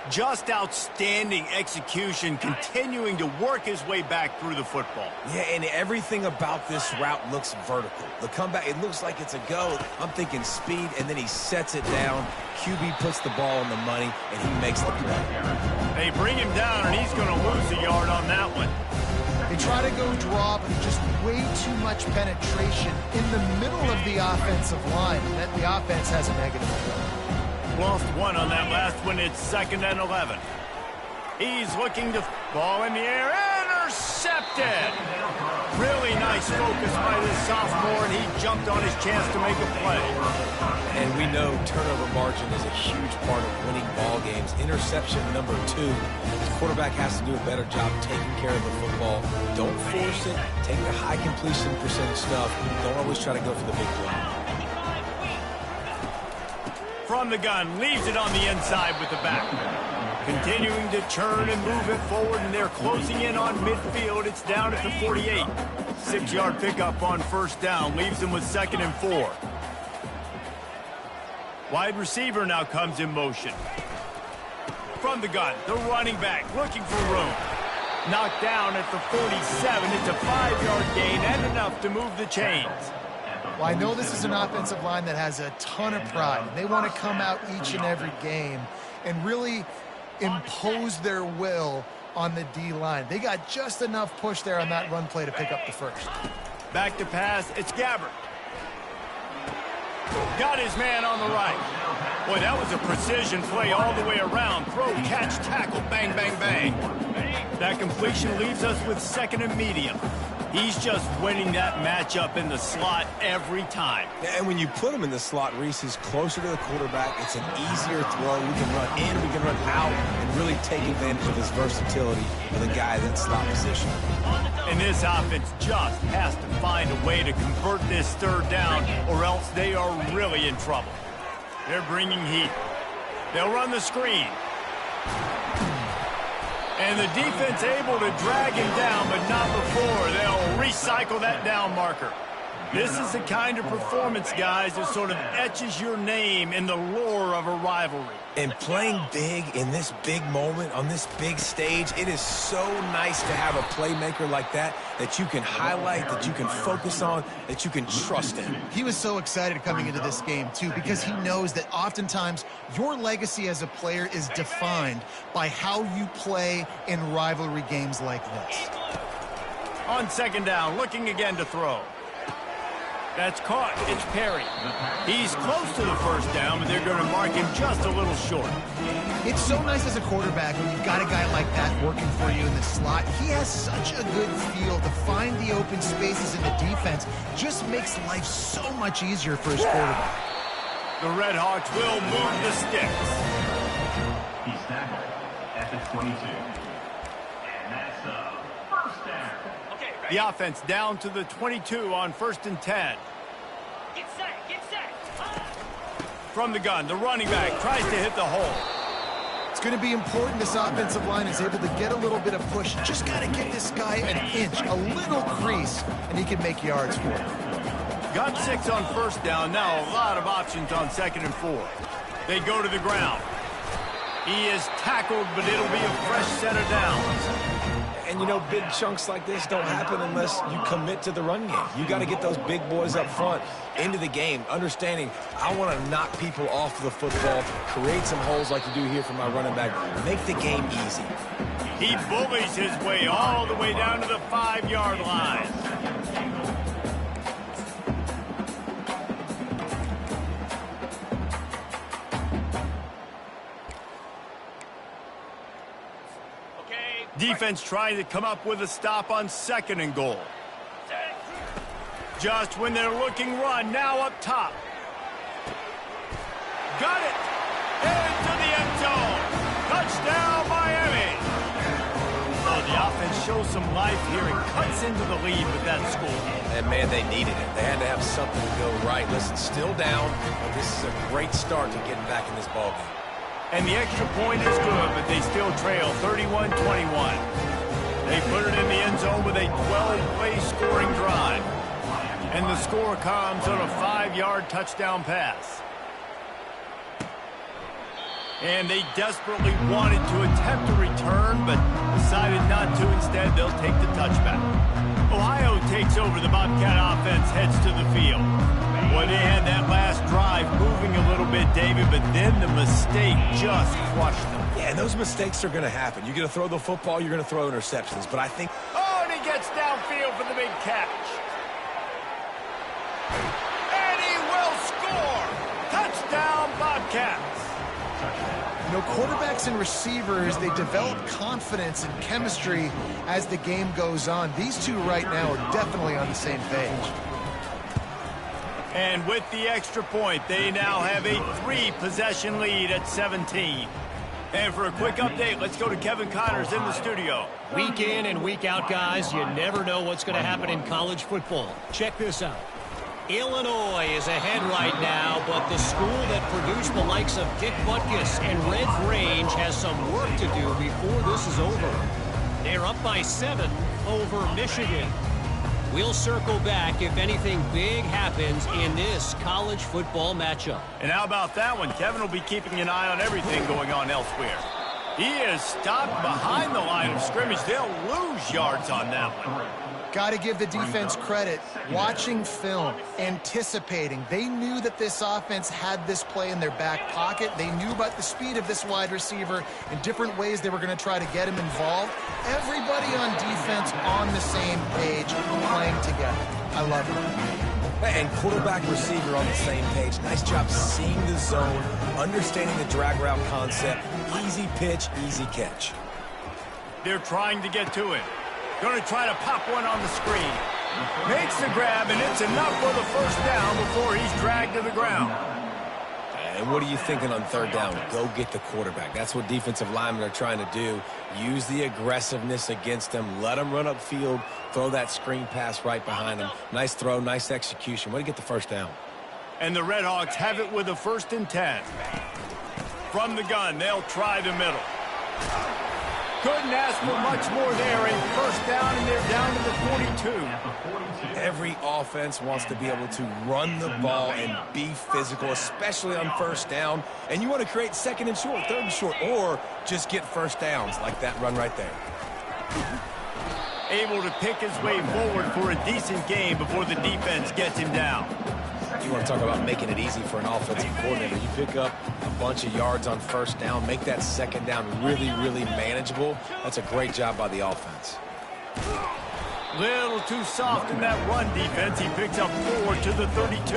A: Just outstanding execution, continuing to work his way back through the football.
C: Yeah, and everything about this route looks vertical. The comeback, it looks like it's a go. I'm thinking speed, and then he sets it down. QB puts the ball on the money, and he makes the play.
A: They bring him down, and he's going to lose a yard on that one.
B: They try to go draw, but just way too much penetration in the middle of the offensive line. That the offense has a negative.
A: Lost one on that last one. It's 2nd and 11. He's looking to ball in the air. Intercepted. Really nice focus by this sophomore, and he jumped on his chance to make a play.
C: And we know turnover margin is a huge part of winning ball games. Interception number 2. The quarterback has to do a better job taking care of the football. Don't force it. Take the high completion percentage stuff. Don't always try to go for the big play.
A: From the gun, leaves it on the inside with the back. Continuing to turn and move it forward, and they're closing in on midfield. It's down at the 48. 6-yard pickup on 1st down, leaves them with 2nd and 4. Wide receiver now comes in motion. From the gun, the running back looking for room. Knocked down at the 47. It's a 5-yard gain and enough to move the chains.
B: Well, I know this is an offensive line that has a ton of pride. They want to come out each and every game and really impose their will on the D-line. They got just enough push there on that run play to pick up the first.
A: Back to pass, it's Gabbert. Got his man on the right. Boy, that was a precision play all the way around. Throw, catch, tackle, bang, bang, bang. That completion leaves us with second and medium. He's just winning that matchup in the slot every time.
C: And when you put him in the slot, Reese is closer to the quarterback. It's an easier throw. We can run in, we can run out, and really take advantage of his versatility with a guy in that slot position.
A: And this offense just has to find a way to convert this third down, or else they are really in trouble. They're bringing heat. They'll run the screen. And the defense able to drag him down, but not before. They'll recycle that down marker. This is the kind of performance, guys, that sort of etches your name in the lore of a rivalry.
C: And playing big in this big moment, on this big stage, it is so nice to have a playmaker like that you can highlight, that you can focus on, that you can trust in.
B: He was so excited coming into this game, too, because he knows that oftentimes your legacy as a player is defined by how you play in rivalry games like this.
A: On second down, looking again to throw. That's caught. It's Perry. He's close to the first down, but they're going to mark him just a little short.
B: It's so nice as a quarterback when you've got a guy like that working for you in the slot. He has such a good feel to find the open spaces in the defense. Just makes life so much easier for his quarterback.
A: The Red Hawks will move the sticks.
D: He's tackled at the 22. And that's a first down.
A: The offense down to the 22 on 1st and 10.
E: Get set, get set.
A: From the gun, the running back tries to hit the hole.
B: It's going to be important this offensive line is able to get a little bit of push. Just got to give this guy an inch, a little crease, and he can make yards for it.
A: Got 6 on first down. Now a lot of options on 2nd and 4. They go to the ground. He is tackled, but it'll be a fresh set of downs.
C: And, you know, big chunks like this don't happen unless you commit to the run game. You got to get those big boys up front into the game, understanding I want to knock people off the football, create some holes like you do here for my running back, make the game easy.
A: He bullies his way all the way down to the 5-yard line. Defense trying to come up with a stop on 2nd and goal. Just when they're looking run, now up top. Got it! Into the end zone! Touchdown, Miami! Oh, the offense shows some life here and cuts into the lead with that score.
C: And, man, they needed it. They had to have something to go right. Listen, still down, but this is a great start to getting back in this ballgame.
A: And the extra point is good, but they still trail 31-21. They put it in the end zone with a 12-play scoring drive. And the score comes on a 5-yard touchdown pass. And they desperately wanted to attempt a return, but decided not to. Instead, they'll take the touchback. Ohio takes over. The Bobcat offense heads to the field. Well, they had that last drive moving a little bit, David, but then the mistake just crushed them.
C: Yeah, and those mistakes are going to happen. You're going to throw the football, you're going to throw interceptions, but I think...
A: Oh, and he gets downfield for the big catch. And he will score! Touchdown, Bobcats!
B: You know, quarterbacks and receivers, they develop confidence and chemistry as the game goes on. These two right now are definitely on the same page.
A: And with the extra point, they now have a 3-possession lead at 17. And for a quick update, let's go to Kevin Connors in the studio.
E: Week in and week out, guys, you never know what's going to happen in college football. Check this out. Illinois is ahead right now, but the school that produced the likes of Dick Butkus and Red Grange has some work to do before this is over. They're up by 7 over Michigan. We'll circle back if anything big happens in this college football matchup.
A: And how about that one? Kevin will be keeping an eye on everything going on elsewhere. He is stopped behind the line of scrimmage. They'll lose yards on that one.
B: Got to give the defense credit. Watching film, anticipating. They knew that this offense had this play in their back pocket. They knew about the speed of this wide receiver and different ways they were going to try to get him involved. Everybody on defense on the same page, playing together. I love it.
C: And quarterback receiver on the same page. Nice job seeing the zone, understanding the drag route concept. Easy pitch, easy catch.
A: They're trying to get to it. Going to try to pop one on the screen. Makes the grab, and it's enough for the first down before he's dragged to the ground.
C: And what are you thinking on third down? Go get the quarterback. That's what defensive linemen are trying to do. Use the aggressiveness against them. Let them run upfield. Throw that screen pass right behind them. Nice throw, nice execution. Way to get the first down.
A: And the Red Hawks have it with a 1st and 10. From the gun, they'll try the middle. Couldn't ask for much more there. A first down, and they're down to the 42.
C: Every offense wants to be able to run the ball and be physical, especially on first down. And you want to create 2nd and short, 3rd and short, or just get first downs like that run right there.
A: Able to pick his way forward for a decent game before the defense gets him down.
C: You want to talk about making it easy for an offensive coordinator. You pick up a bunch of yards on first down, make that 2nd down really, really manageable. That's a great job by the offense.
A: Little too soft in that run defense. He picks up 4 to the 32.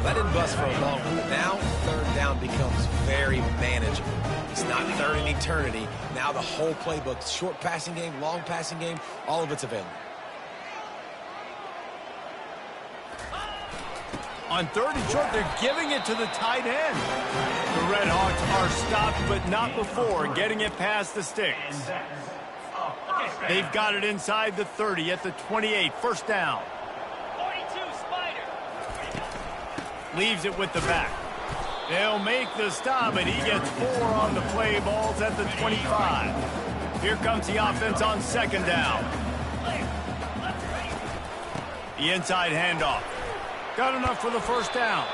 C: That didn't bust for a long one, but now 3rd down becomes very manageable. It's not 3rd and eternity. Now the whole playbook, short passing game, long passing game, all of it's available.
A: On 3rd and short, they're giving it to the tight end. The Red Hawks are stopped, but not before getting it past the sticks. They've got it inside the 30 at the 28. First down.
E: 42 Spider.
A: Leaves it with the back. They'll make the stop, and he gets 4 on the play. Balls at the 25. Here comes the offense on 2nd down. The inside handoff. Got enough for the first down.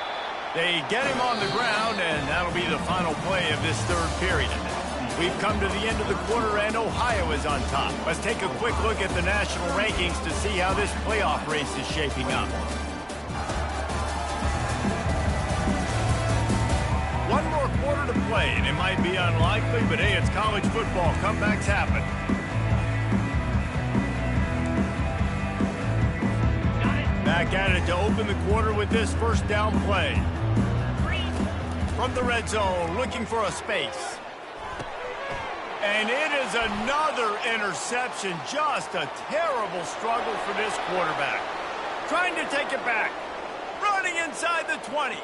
A: They get him on the ground, and that'll be the final play of this 3rd period. We've come to the end of the quarter, and Ohio is on top. Let's take a quick look at the national rankings to see how this playoff race is shaping up. One more quarter to play, and it might be unlikely, but hey, it's college football. Comebacks happen. Back at it to open the quarter with this first down play. From the red zone, looking for a space. And it is another interception. Just a terrible struggle for this quarterback. Trying to take it back. Running inside the 20.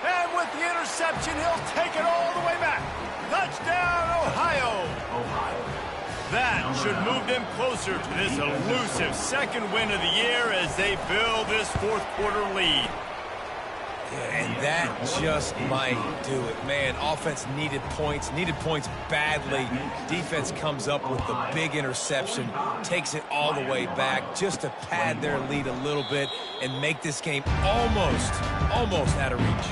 A: And with the interception, he'll take it all the way back. Touchdown, Ohio. That should move them closer to this elusive 2nd win of the year as they build this 4th quarter lead.
C: And that just might do it. Man, offense needed points badly. Defense comes up with the big interception, takes it all the way back just to pad their lead a little bit and make this game almost out of reach.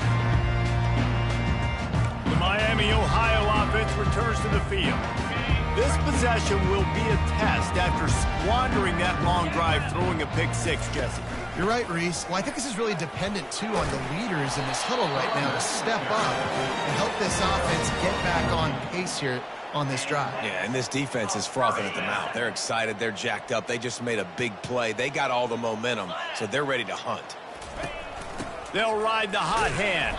A: The Miami, Ohio offense returns to the field. This possession will be a test after squandering that long drive, throwing a pick 6, Jesse.
B: You're right, Reese. Well, I think this is really dependent, too, on the leaders in this huddle right now to step up and help this offense get back on pace here on this drive.
C: Yeah, and this defense is frothing at the mouth. They're excited. They're jacked up. They just made a big play. They got all the momentum, so they're ready to hunt.
A: They'll ride the hot hand.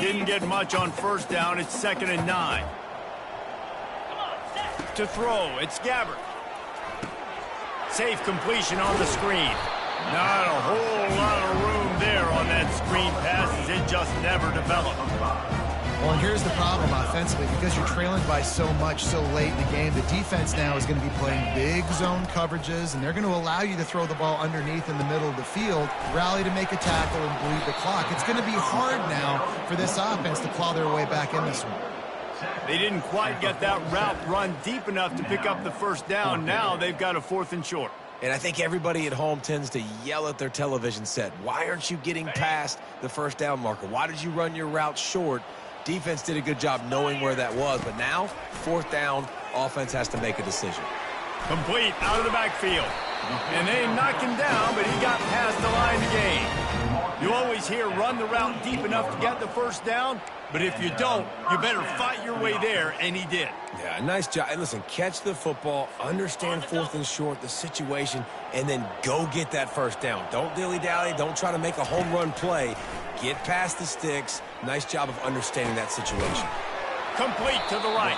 A: Didn't get much on first down. It's 2nd and 9. To throw, it's Gabbert. Safe completion on the screen. Not a whole lot of room there on that screen pass as it just never developed.
B: Well, and here's the problem offensively. Because you're trailing by so much so late in the game, the defense now is going to be playing big zone coverages, and they're going to allow you to throw the ball underneath in the middle of the field, rally to make a tackle, and bleed the clock. It's going to be hard now for this offense to claw their way back in this one.
A: They didn't quite get that route run deep enough to pick up the first down. Now they've got a 4th and short.
C: And I think everybody at home tends to yell at their television set. Why aren't you getting past the first down marker? Why did you run your route short? Defense did a good job knowing where that was. But now, fourth down, offense has to make a decision.
A: Complete out of the backfield. And they knocked him down, but he got past the line to gain. You always hear run the route deep enough to get the first down, but if you don't, you better fight your way there, and he did.
C: Yeah, nice job. And listen, catch the football, understand fourth and short, the situation, and then go get that first down. Don't dilly-dally. Don't try to make a home run play. Get past the sticks. Nice job of understanding that situation.
A: Complete to the right.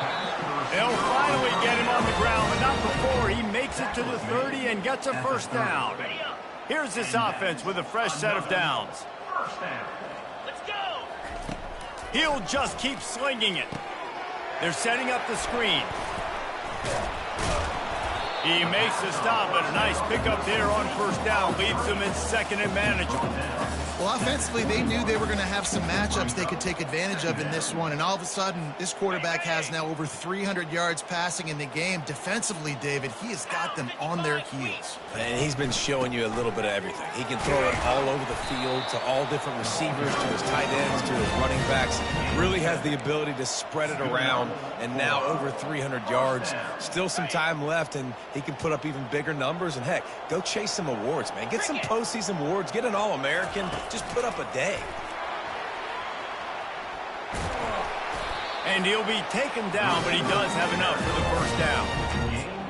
A: They'll finally get him on the ground, but not before he makes it to the 30 and gets a first down. Here's this offense with a fresh set of downs.
D: First down. Let's go.
A: He'll just keep slinging it. They're setting up the screen. He makes the stop, but a nice pickup there on first down. Leaves them in second and manageable.
B: Well, offensively, they knew they were going to have some matchups they could take advantage of in this one, and all of a sudden, this quarterback has now over 300 yards passing in the game. Defensively, David, he has got them on their heels.
C: And he's been showing you a little bit of everything. He can throw it all over the field to all different receivers, to his tight ends, to his running backs. Really has the ability to spread it around, and now over 300 yards. Still some time left, and he can put up even bigger numbers. And, heck, go chase some awards, man. Get some postseason awards. Get an All-American. Just put up a day.
A: And he'll be taken down, but he does have enough for the first down.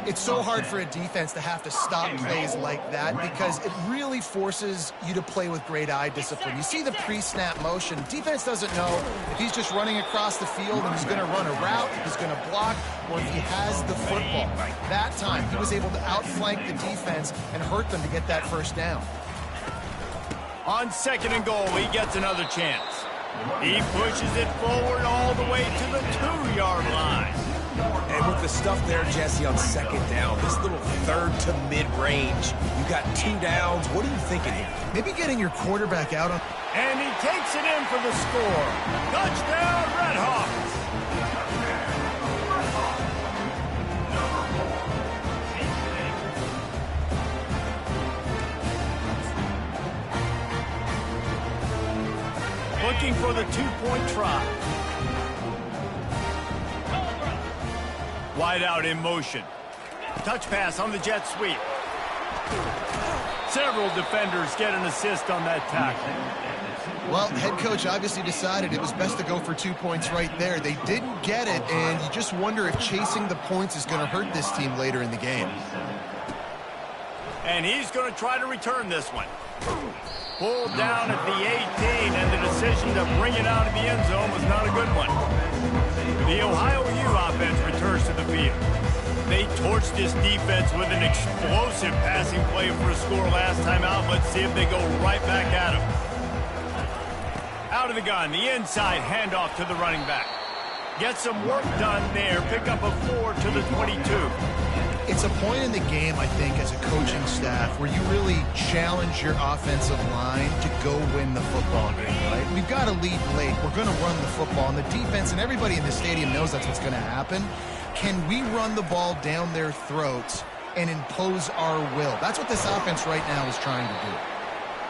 B: It's so hard for a defense to have to stop plays like that because it really forces you to play with great eye discipline. You see the pre-snap motion. Defense doesn't know if he's just running across the field and he's going to run a route, he's going to block, or if he has the football. That time, he was able to outflank the defense and hurt them to get that first down.
A: On second and goal, he gets another chance. He pushes it forward all the way to the 2-yard line.
C: And with the stuff there, Jesse, on second down, this little third to mid-range, you got 2 downs. What are you thinking here?
B: Maybe getting your quarterback out on...
A: And he takes it in for the score. Touchdown, Redhawks! Looking for the 2-point try. Wide out in motion. Touch pass on the jet sweep. Several defenders get an assist on that tackle.
B: Well, head coach obviously decided it was best to go for 2 points right there. They didn't get it, and you just wonder if chasing the points is going to hurt this team later in the game.
A: And he's going to try to return this one. Pulled down at the 18, and the decision to bring it out of the end zone was not a good one. The Ohio U offense returns to the field. They torched this defense with an explosive passing play for a score last time out. Let's see if they go right back at him. Out of the gun, the inside handoff to the running back. Get some work done there. Pick up a 4 to the 22.
B: It's a point in the game, I think, as a coaching staff where you really challenge your offensive line to go win the football game, right? We've got to lead late. We're going to run the football, and the defense and everybody in the stadium knows that's what's going to happen. Can we run the ball down their throats and impose our will? That's what this offense right now is trying to do.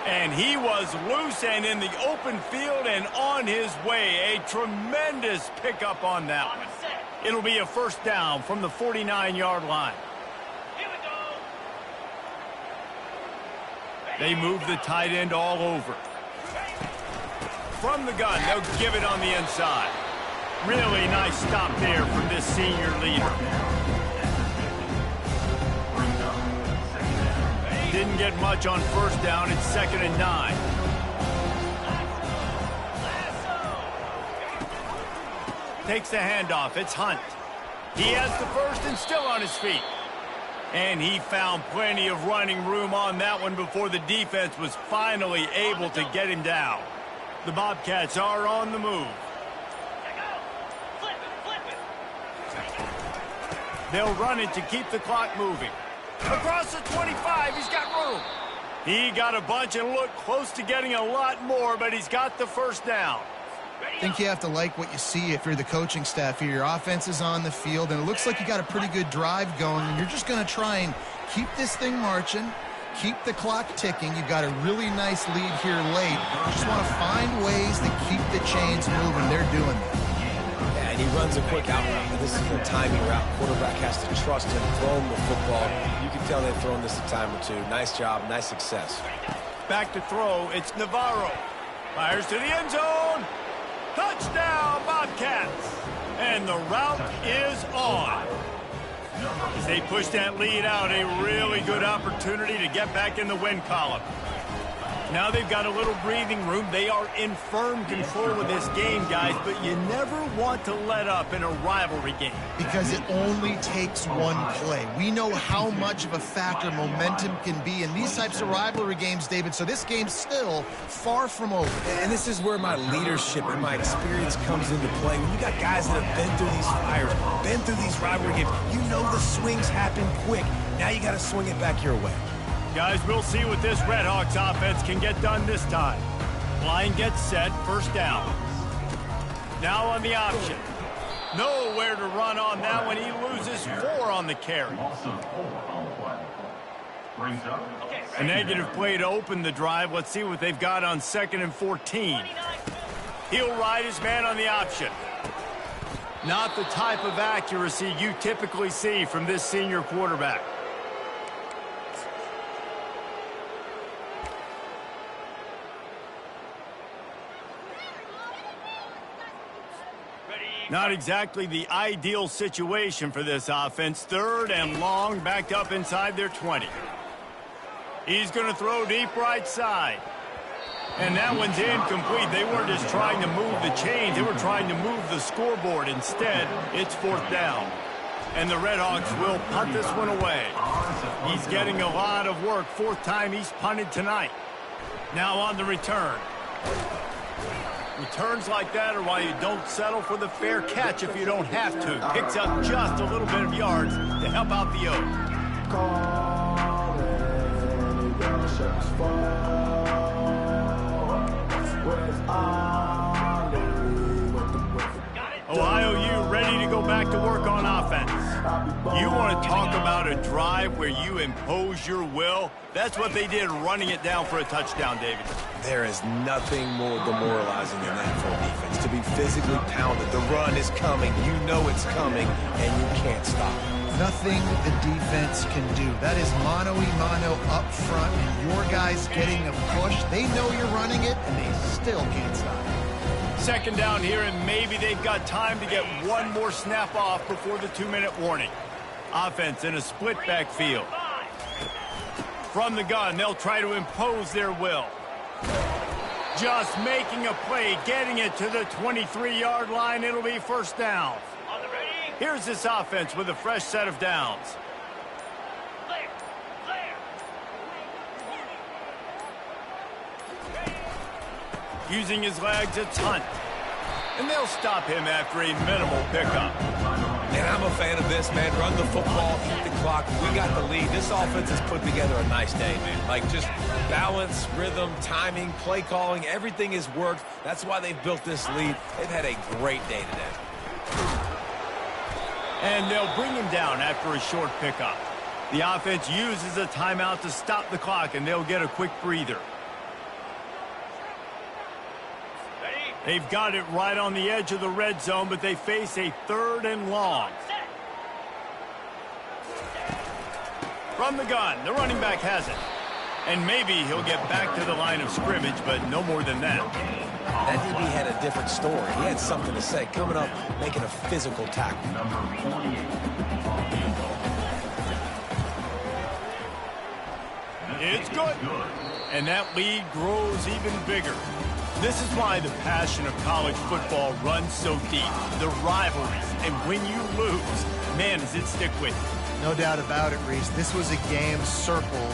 A: And he was loose and in the open field and on his way. A tremendous pickup on that one. It'll be a first down from the 49-yard line. They move the tight end all over. From the gun, they'll give it on the inside. Really nice stop there from this senior leader. Didn't get much on first down. It's 2nd and 9. Takes the handoff. It's Hunt. He has the first and still on his feet. And he found plenty of running room on that one before the defense was finally able to get him down. The Bobcats are on the move. They'll run it to keep the clock moving. Across the 25, he's got room. He got a bunch and looked close to getting a lot more, but he's got the first down.
B: I think you have to like what you see if you're the coaching staff here. Your offense is on the field, and it looks like you got a pretty good drive going, and you're just going to try and keep this thing marching, keep the clock ticking. You've got a really nice lead here late. You just want to find ways to keep the chains moving. They're doing that.
C: Yeah, and he runs a quick out route. This is a timing route. Quarterback has to trust him, throw him the football. You can tell they've thrown this a time or two. Nice job, nice success.
A: Back to throw, it's Navarro. Fires to the end zone. Touchdown, Bobcats. And the route is on. As they push that lead out, a really good opportunity to get back in the win column. Now they've got a little breathing room. They are in firm control of this game, guys, but you never want to let up in a rivalry game.
B: Because it only takes one play. We know how much of a factor momentum can be in these types of rivalry games, David, so this game's still far from over.
C: And this is where my leadership and my experience comes into play. When you got guys that have been through these fires, been through these rivalry games, you know the swings happen quick. Now you got to swing it back your way.
A: Guys, we'll see what this Redhawks offense can get done this time. Line gets set, first down. Now on the option. Nowhere to run on that one. He loses 4 on the carry.
D: Also 4 on the play. Brings up.
A: A negative play to open the drive. Let's see what they've got on 2nd and 14. He'll ride his man on the option. Not the type of accuracy you typically see from this senior quarterback. Not exactly the ideal situation for this offense. 3rd and long, backed up inside their 20. He's going to throw deep right side. And that one's incomplete. They weren't just trying to move the chains. They were trying to move the scoreboard. Instead, it's 4th down. And the Redhawks will punt this one away. He's getting a lot of work. 4th time he's punted tonight. Now on the return. Returns like that are why you don't settle for the fair catch if you don't have to. Picks up just a little bit of yards to help out the Oak. Ohio U ready to go back to work on offense. You want to talk about a drive where you impose your will? That's what they did, running it down for a touchdown, David.
C: There is nothing more demoralizing than that for a defense. To be physically pounded. The run is coming. You know it's coming, and you can't stop it.
B: Nothing the defense can do. That is mano-a-mano up front, and your guys getting a push. They know you're running it, and they still can't stop it.
A: 2nd down here, and maybe they've got time to get one more snap off before the 2-minute warning. Offense in a split backfield. From the gun, they'll try to impose their will. Just making a play, getting it to the 23-yard line. It'll be 1st down. Here's this offense with a fresh set of downs. Using his legs, it's Hunt. And they'll stop him after a minimal pickup.
C: And I'm a fan of this, man. Run the football, keep the clock. We got the lead. This offense has put together a nice day, man. Like, just balance, rhythm, timing, play calling, everything has worked. That's why they've built this lead. They've had a great day today.
A: And they'll bring him down after a short pickup. The offense uses a timeout to stop the clock, and they'll get a quick breather. They've got it right on the edge of the red zone, but they face a 3rd and long. From the gun, the running back has it. And maybe he'll get back to the line of scrimmage, but no more than that.
C: That DB had a different story. He had something to say. Coming up, making a physical tackle.
A: It's good. And that lead grows even bigger. This is why the passion of college football runs so deep. The rivalries. And when you lose, man, does it stick with you.
B: No doubt about it, Reese. This was a game circled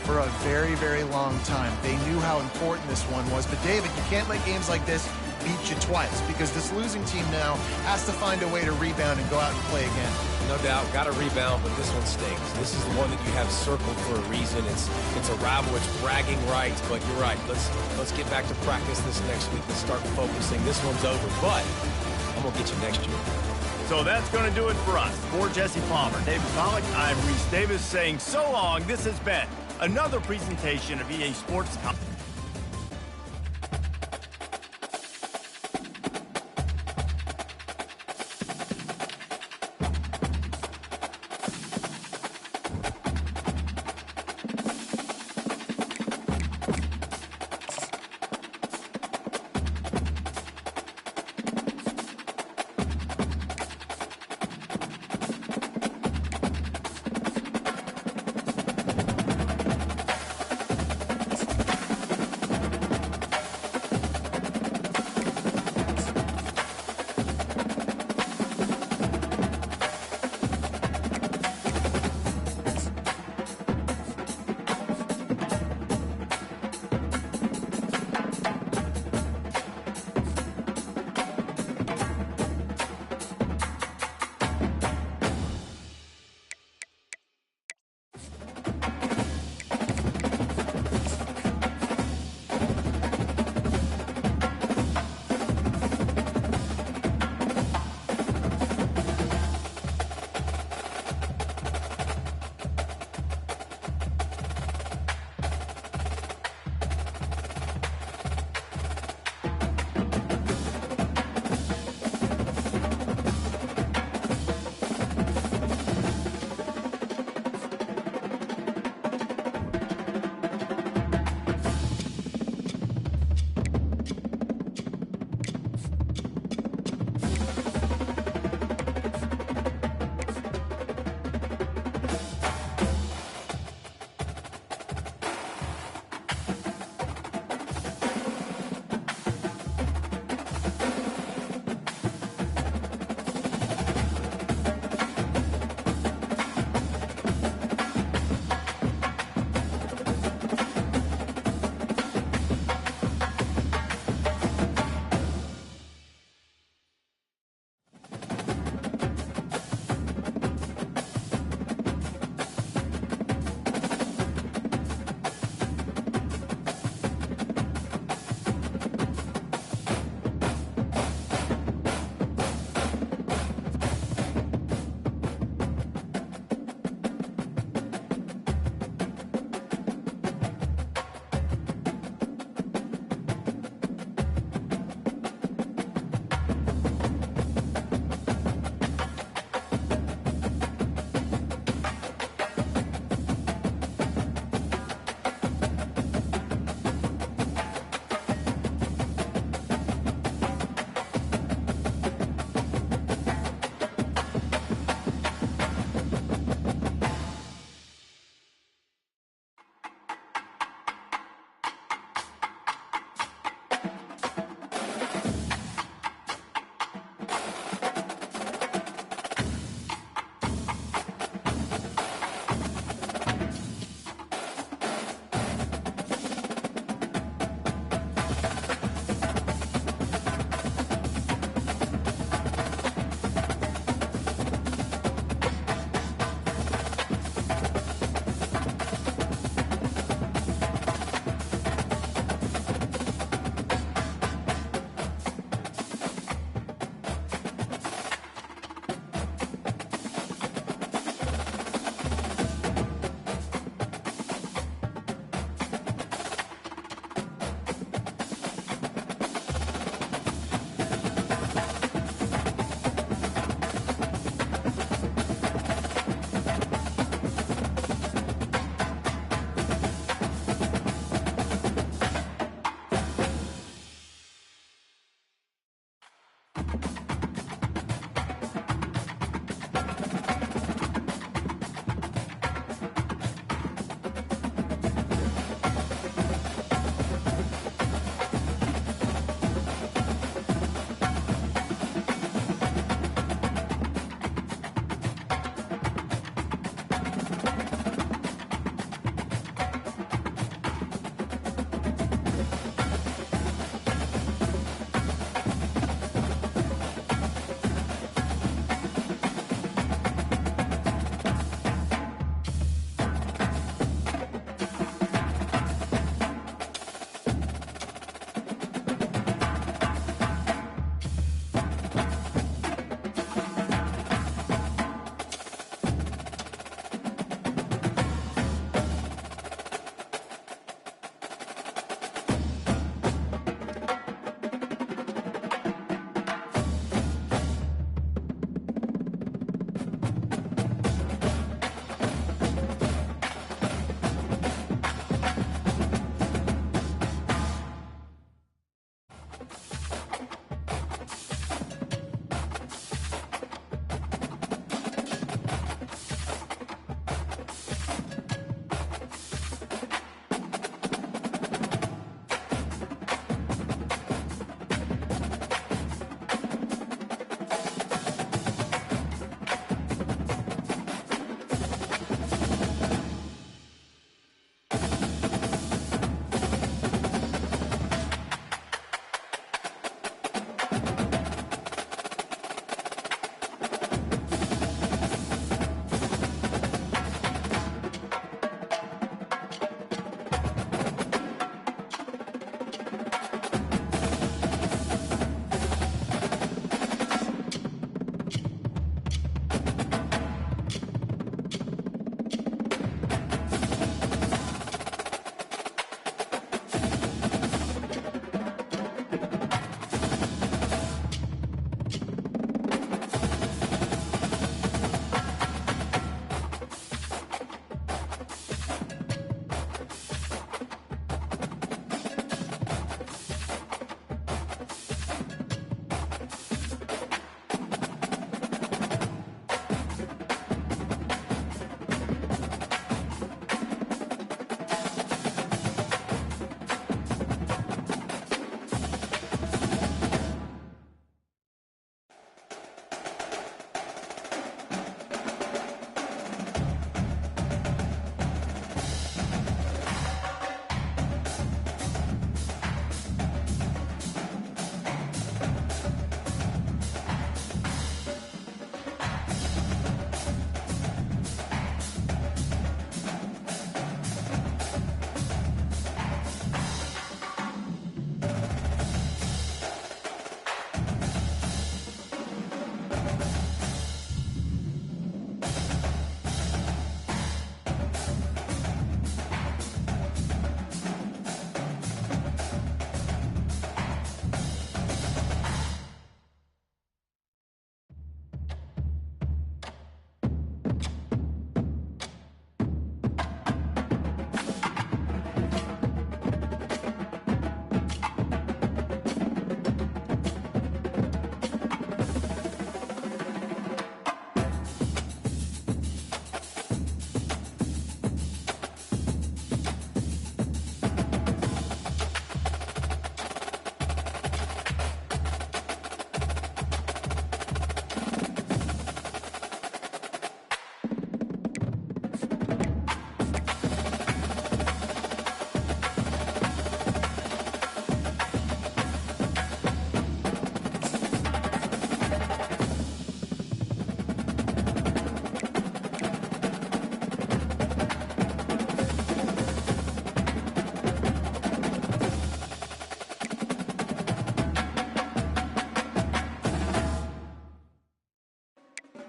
B: for a very, very long time. They knew how important this one was. But, David, you can't let games like this beat you twice because this losing team now has to find a way to rebound and go out and play again.
C: No doubt, got to rebound, but this one stinks. This is the one that you have circled for a reason. It's a rival, it's bragging rights, but you're right. Let's get back to practice this next week. Let's start focusing. This one's over, but I'm going to get you next year.
A: So that's going to do it for us. For Jesse Palmer, David Pollack, I'm Reese Davis saying so long. This has been another presentation of EA Sports.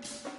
D: down.